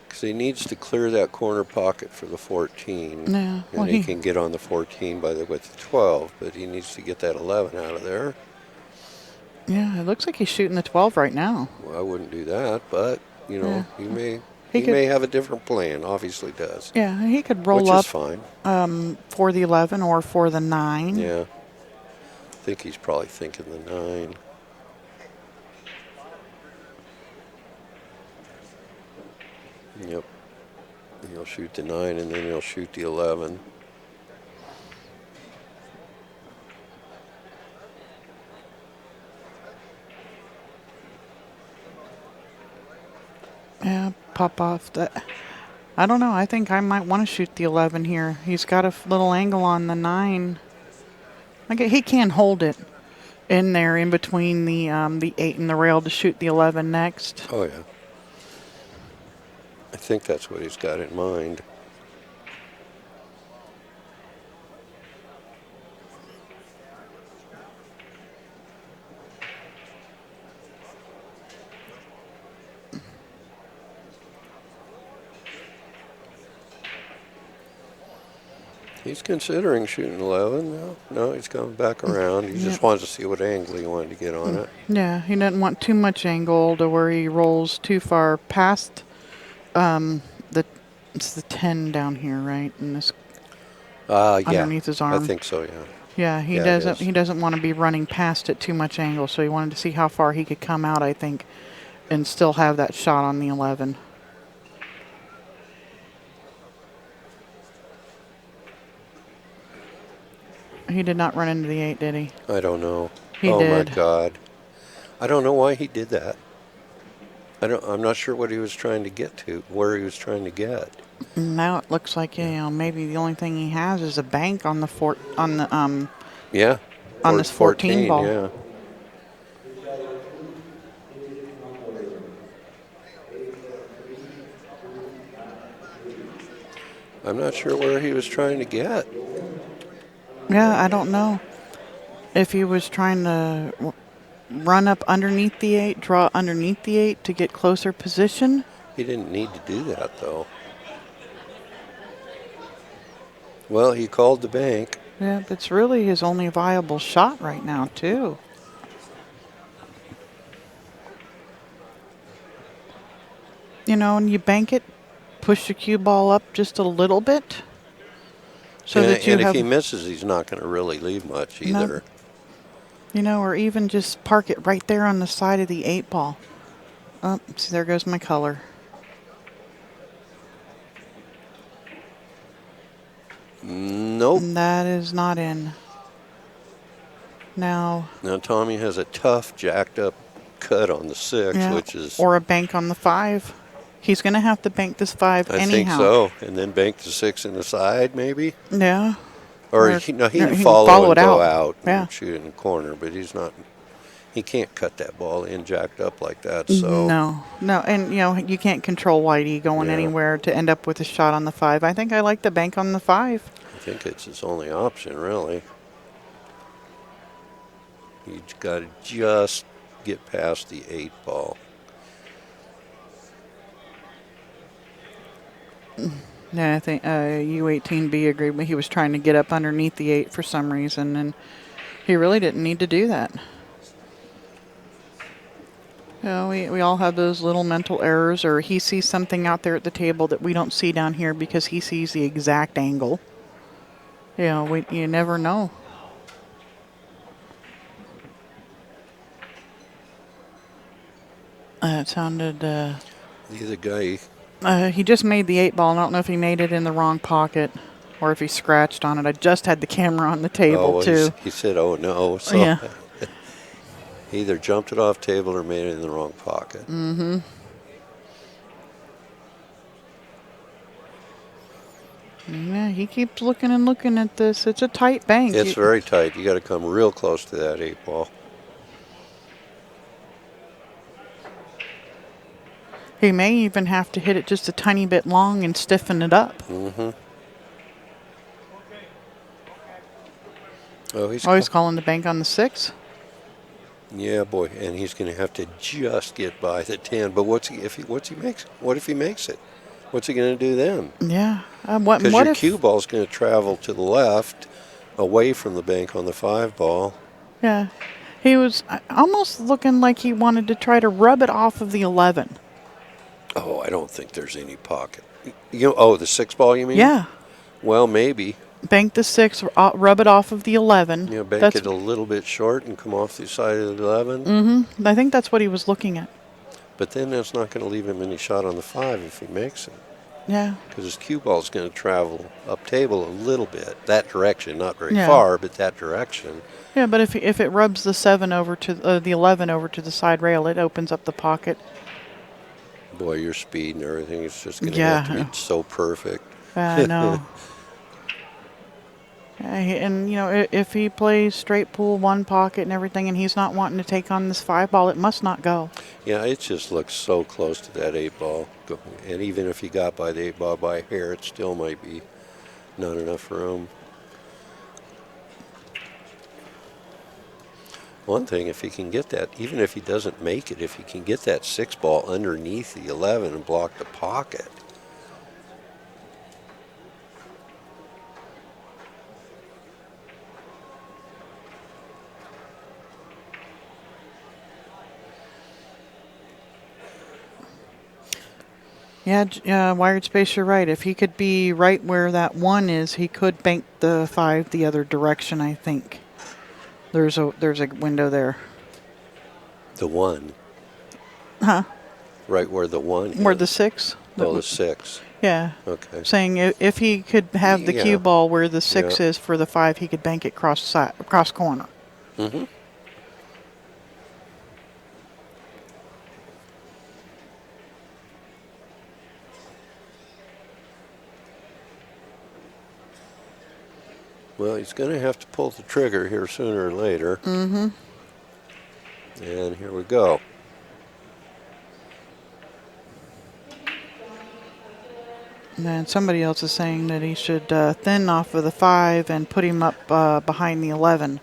because he needs to clear that corner pocket for the 14. Yeah, well, And he can get on the 14 with the 12, but he needs to get that 11 out of there. Yeah, it looks like he's shooting the 12 right now. Well, I wouldn't do that, but he He may have a different plan. Obviously does. Yeah, he could roll which up is fine. For the 11 or for the 9. Yeah, I think he's probably thinking the 9. Yep. He'll shoot the 9 and then he'll shoot the 11. Yeah, pop off that. I don't know. I think I might want to shoot the 11 here. He's got a little angle on the 9. He can hold it in there in between the 8 and the rail to shoot the 11 next. Oh, yeah. I think that's what he's got in mind. He's considering shooting 11. No, he's coming back around. He just Yep. wants to see what angle he wanted to get on it. Yeah, he doesn't want too much angle to where he rolls too far past the it's the 10 down here, right? And this Yeah, underneath his I arm. think so, yeah. Yeah, he Yeah, it doesn't is. he doesn't want to be running past it too much angle, so he wanted to see how far he could come out, I think, and still have that shot on the 11. He did not run into the 8, did he? I don't know. He Oh my did. God. I don't know why he did that. I'm not sure what he was trying to get to, where he was trying to get. Now it looks like maybe the only thing he has is a bank on the Yeah, on this 14 14, ball. yeah. I'm not sure where he was trying to get. Yeah, I don't know if he was trying to run up underneath the 8, draw underneath the 8 to get closer position. He didn't need to do that, though. Well, he called the bank. Yeah, it's really his only viable shot right now, too. You know, and you bank it, push the cue ball up just a little bit so that you And if have, he misses, he's not going to really leave much either. or even just park it right there on the side of the 8 ball. Oh, see, there goes my color. Nope. And that is not in. Now, Tommy has a tough, jacked up cut on the 6, yeah, which is, or a bank on the 5. He's going to have to bank this 5 I think anyhow. so. And then bank the 6 in the side, maybe? Yeah. Or Or he can he can follow follow and it go out. out Yeah. and shoot it in the corner, but he can't cut that ball in jacked up like that. So No, and you can't control Whitey going Yeah. anywhere to end up with a shot on the 5. I think I like the bank on the 5. I think it's his only option, really. You got to just get past the 8 ball. Yeah, I think U18B agreed, but he was trying to get up underneath the 8 for some reason, and he really didn't need to do that. We all have those little mental errors, or he sees something out there at the table that we don't see down here because he sees the exact angle. You never know. It sounded. The other guy, He just made the 8 ball. I don't know if he made it in the wrong pocket or if he scratched on it. I just had the camera on the table, too. he said, "Oh no!" So Yeah. he either jumped it off table or made it in the wrong pocket. Mm-hmm. Yeah, he keeps looking and looking at this. It's a tight bank. It's very tight. You got to come real close to that 8 ball. He may even have to hit it just a tiny bit long and stiffen it up. Mm-hmm. Oh, He's calling the bank on the 6. Yeah, boy, and he's going to have to just get by the 10. But what if he makes it? What's he going to do then? Yeah. Because What your if? cue ball's going to travel to the left, away from the bank on the 5 ball. Yeah. He was almost looking like he wanted to try to rub it off of the 11. Oh, I don't think there's any pocket. The 6 ball, you mean? Yeah. Well, maybe. Bank the 6, rub it off of the 11. Bank it a little bit short and come off the side of the 11. Mm-hmm. I think that's what he was looking at. But then that's not going to leave him any shot on the 5 if he makes it. Yeah. Because his cue ball is going to travel up table a little bit, that direction, not very Yeah. far, but that direction. Yeah, but if it rubs the 7 over to the 11 over to the side rail, it opens up the pocket. Boy, your speed and everything is just going to Yeah. have to be so perfect. I know. And if he plays straight pool, one pocket and everything, and he's not wanting to take on this 5 ball, it must not go. Yeah, it just looks so close to that 8 ball. And even if he got by the 8 ball by hair, it still might be not enough room. One thing, if he can get that, even if he doesn't make it, if he can get that 6 ball underneath the 11 and block the pocket. Yeah, wired space, you're right. If he could be right where that 1 is, he could bank the 5 the other direction, I think. There's a window there. The 1. Huh? Right where the 1 Where the is. 6? Oh, the 6. Yeah. Okay. Saying if he could have the cue Yeah. ball where the 6 Yeah. is for the 5, he could bank it cross corner. Mm-hmm. Well, he's going to have to pull the trigger here sooner or later. Mm-hmm. And here we go. And then somebody else is saying that he should thin off of the 5 and put him up behind the 11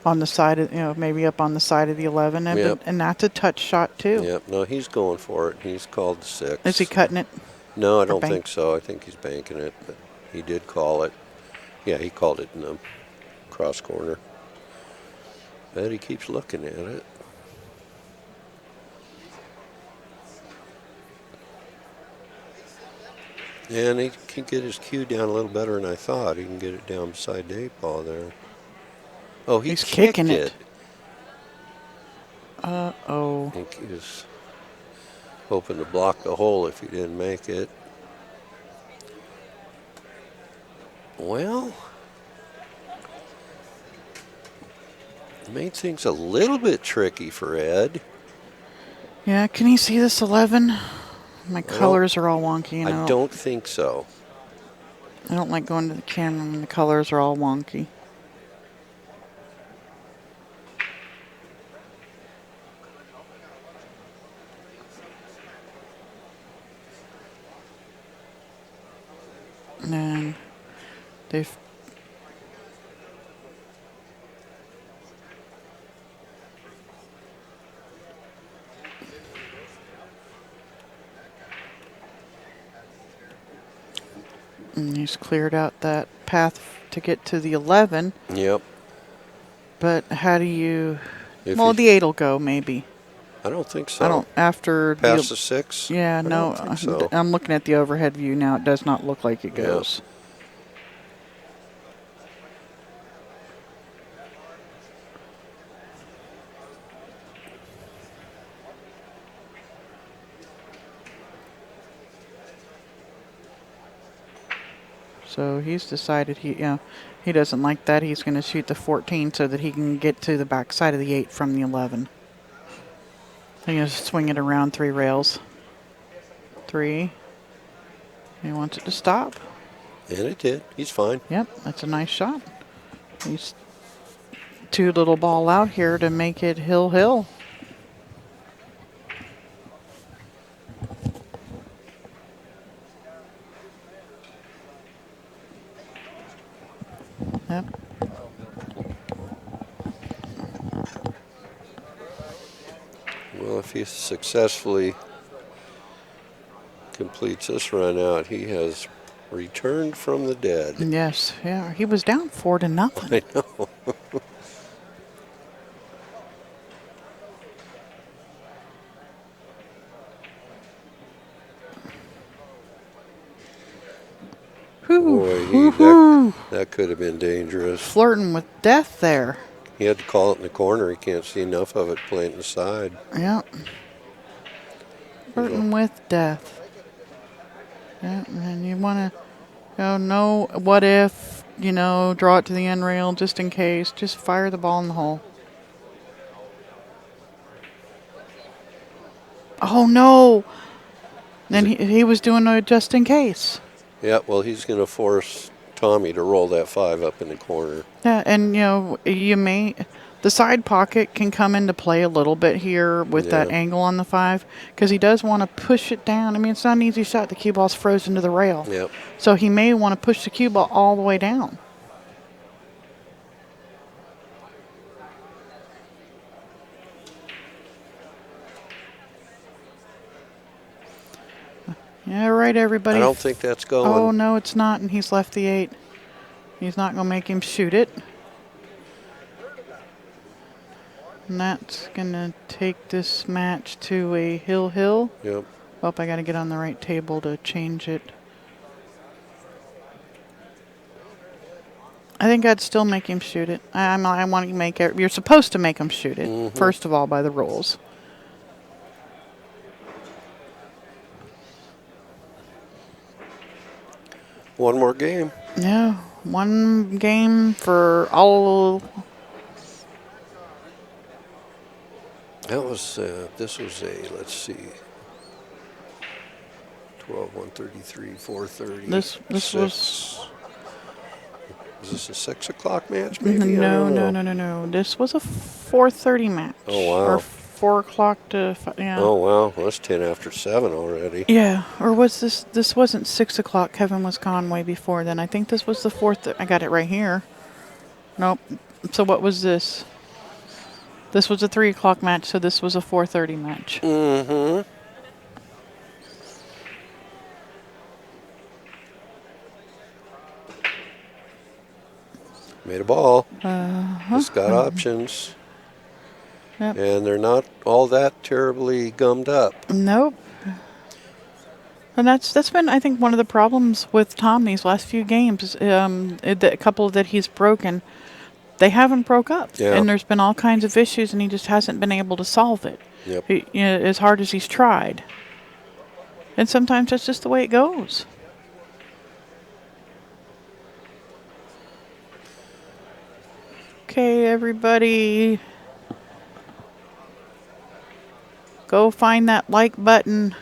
on the side of, maybe up on the side of the 11. Yep. And that's a touch shot, too. Yep. No, he's going for it. He's called the 6. Is he cutting it? No, I don't bank? think so. I think he's banking it, but he did call it. Yeah, he called it in the cross corner. But he keeps looking at it. And he can get his cue down a little better than I thought. He can get it down beside the 8 ball there. Oh, He's kicked kicking it. it. Uh-oh. I think he was hoping to block the hole if he didn't make it. Well, made things a little bit tricky for Ed. Yeah, can you see this 11? My colors are all wonky. I don't think so. I don't like going to the camera when the colors are all wonky. And they've and he's cleared out that path to get to the 11. Yep. But how do you? If Well, you- the 8 will go maybe. I don't think so. I don't after Past the 6? Yeah, I no. don't think so. I'm looking at the overhead view now. It does not look like it Yeah. goes. So he's decided he doesn't like that. He's going to shoot the 14 so that he can get to the back side of the 8 from the 11. He's going to swing it around 3 rails. 3. He wants it to stop. And it did. He's fine. Yep, that's a nice shot. He's 2 little ball out here to make it hill. Yep. Well, if he successfully completes this run out, he has returned from the dead. Yes, yeah. He was down 4-0. I know. Boy, that could have been dangerous. Flirting with death there. He had to call it in the corner. He can't see enough of it playing the side. Yep. Flirting with death. Yeah, and you want to no, what if, draw it to the end rail just in case. Just fire the ball in the hole. Oh, no. Then he was doing a just in case. Yeah, well, he's going to force Tommy to roll that 5 up in the corner. Yeah, and, the side pocket can come into play a little bit here with that angle on the 5 because he does want to push it down. I mean, it's not an easy shot. The cue ball's frozen to the rail. Yep. So he may want to push the cue ball all the way down. Yeah, right, everybody. I don't think that's going. Oh, no, it's not, and he's left the 8. He's not going to make him shoot it. And that's going to take this match to a hill. Yep. Oh, I got to get on the right table to change it. I think I'd still make him shoot it. I want to make it. You're supposed to make him shoot it, first of all, by the rules. One more game. Yeah, one game for all. That was, this was a, let's see, 12, 133, 430. This was. 6. Is this a 6 o'clock match, maybe? No, I don't no, know. no, no, no. This was a 4:30 match. Oh, wow. Or 4 o'clock to yeah. Oh, wow. Well, that's 10 after 7 already. Yeah, or was this? This wasn't 6 o'clock. Kevin was gone way before then. I think this was the 4th. I got it right here. Nope. So what was this? This was a 3 o'clock match. So this was a 4:30 match. Mm-hmm. Made a ball. It's got options. Yep. And they're not all that terribly gummed up. Nope. And that's been, I think, one of the problems with Tom these last few games. The couple that he's broken, they haven't broke up. Yeah. And there's been all kinds of issues, and he just hasn't been able to solve it. Yep. As hard as he's tried. And sometimes that's just the way it goes. Okay, everybody. Go find that like button.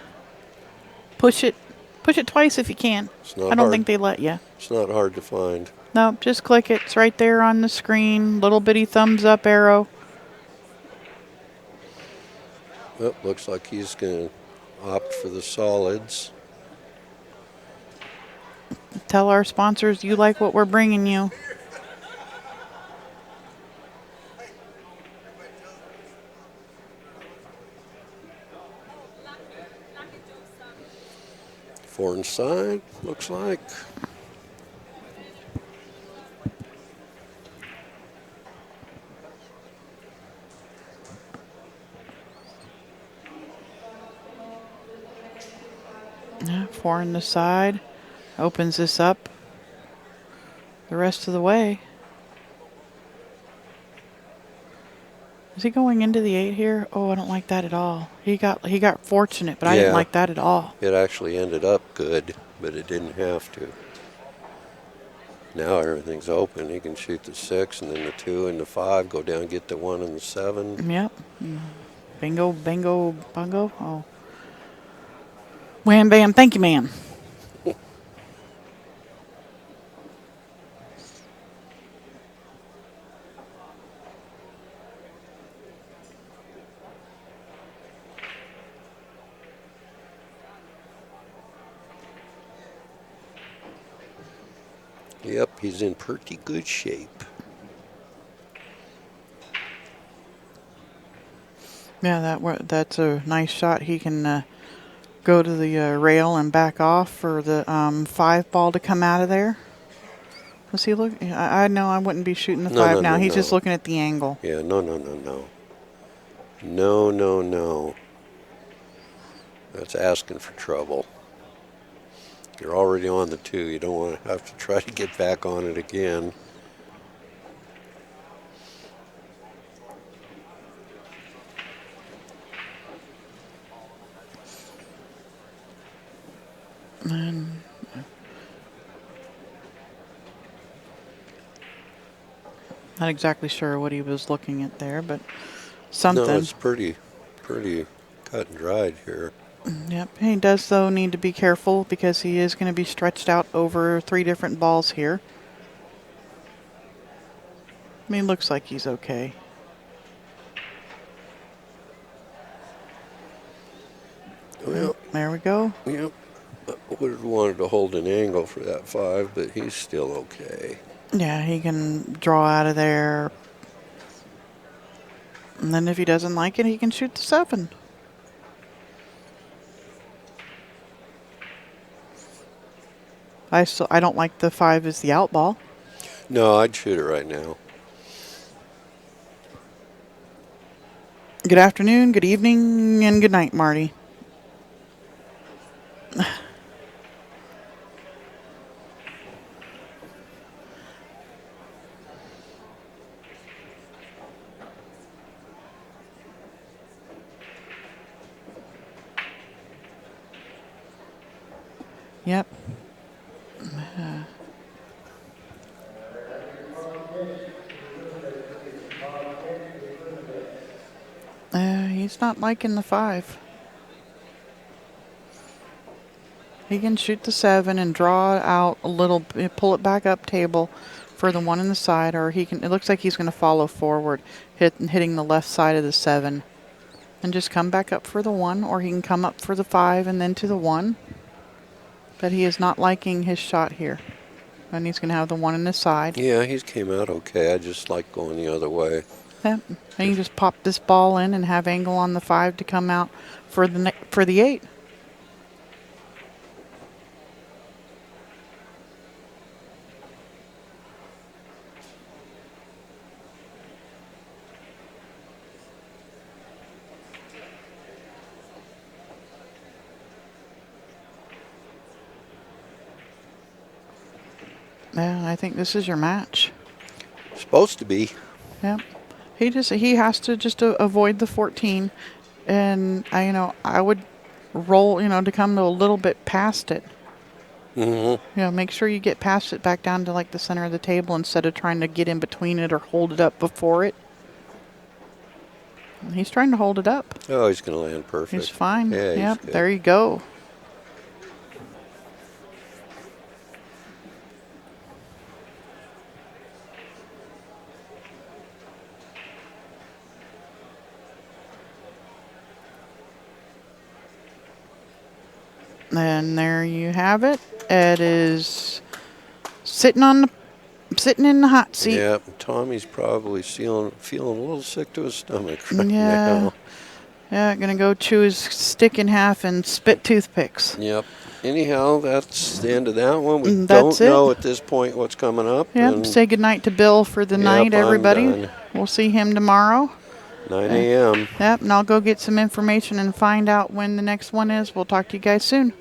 Push it twice if you can. It's not I don't hard. think they let you. It's not hard to find. No, just click it. It's right there on the screen. Little bitty thumbs up arrow. Oh, looks like he's going to opt for the solids. Tell our sponsors you like what we're bringing you. Foreign side, looks like. Yeah, 4 on the side. Opens this up the rest of the way. Is he going into the 8 here? Oh, I don't like that at all. He got fortunate, but I didn't Yeah. like that at all. It actually ended up good, but it didn't have to. Now everything's open. He can shoot the 6 and then the 2 and the 5, go down, get the 1 and the 7. Yep. Bingo, bingo, bungo. Oh. Wham, bam. Thank you, ma'am. Yep, he's in pretty good shape. Yeah, that's a nice shot. He can go to the rail and back off for the 5 ball to come out of there. Was he look? I know I wouldn't be shooting the 5 now. He's just looking at the angle. Yeah, no. No. That's asking for trouble. You're already on the 2. You don't want to have to try to get back on it again. And not exactly sure what he was looking at there, but something. No, it's pretty cut and dried here. Yep. He does, though, need to be careful because he is going to be stretched out over 3 different balls here. I mean, looks like he's okay. Well, there we go. Yep. Would have wanted to hold an angle for that 5, but he's still okay. Yeah, he can draw out of there. And then if he doesn't like it, he can shoot the 7. I don't like the 5 as the out ball. No, I'd shoot it right now. Good afternoon, good evening, and good night, Marty. Yep. He's not liking the 5. He can shoot the 7 and draw it out a little, pull it back up table for the 1 in the side, or he can. It looks like he's going to follow forward, hitting the left side of the 7, and just come back up for the 1, or he can come up for the 5 and then to the 1. But he is not liking his shot here, and he's going to have the 1 in the side. Yeah, he's came out okay. I just like going the other way. Yep. And you just pop this ball in and have angle on the 5 to come out for the 8. Yeah, I think this is your match. Supposed to be. Yep. He has to just avoid the 14, and I would roll to come to a little bit past it. Mm-hmm. Make sure you get past it back down to like the center of the table instead of trying to get in between it or hold it up before it. He's trying to hold it up. Oh, he's going to land perfect. He's fine. Yeah, yep. he's good. There you go. And there you have it. Ed is sitting in the hot seat. Yeah, Tommy's probably feeling a little sick to his stomach right now. Yeah, gonna go chew his stick in half and spit toothpicks. Yep. Anyhow, that's the end of that one. We That's don't know at this point what's coming up. Yep. Say goodnight to Bill for the night, everybody. I'm done. We'll see him tomorrow. 9 a.m. Yep, and I'll go get some information and find out when the next one is. We'll talk to you guys soon.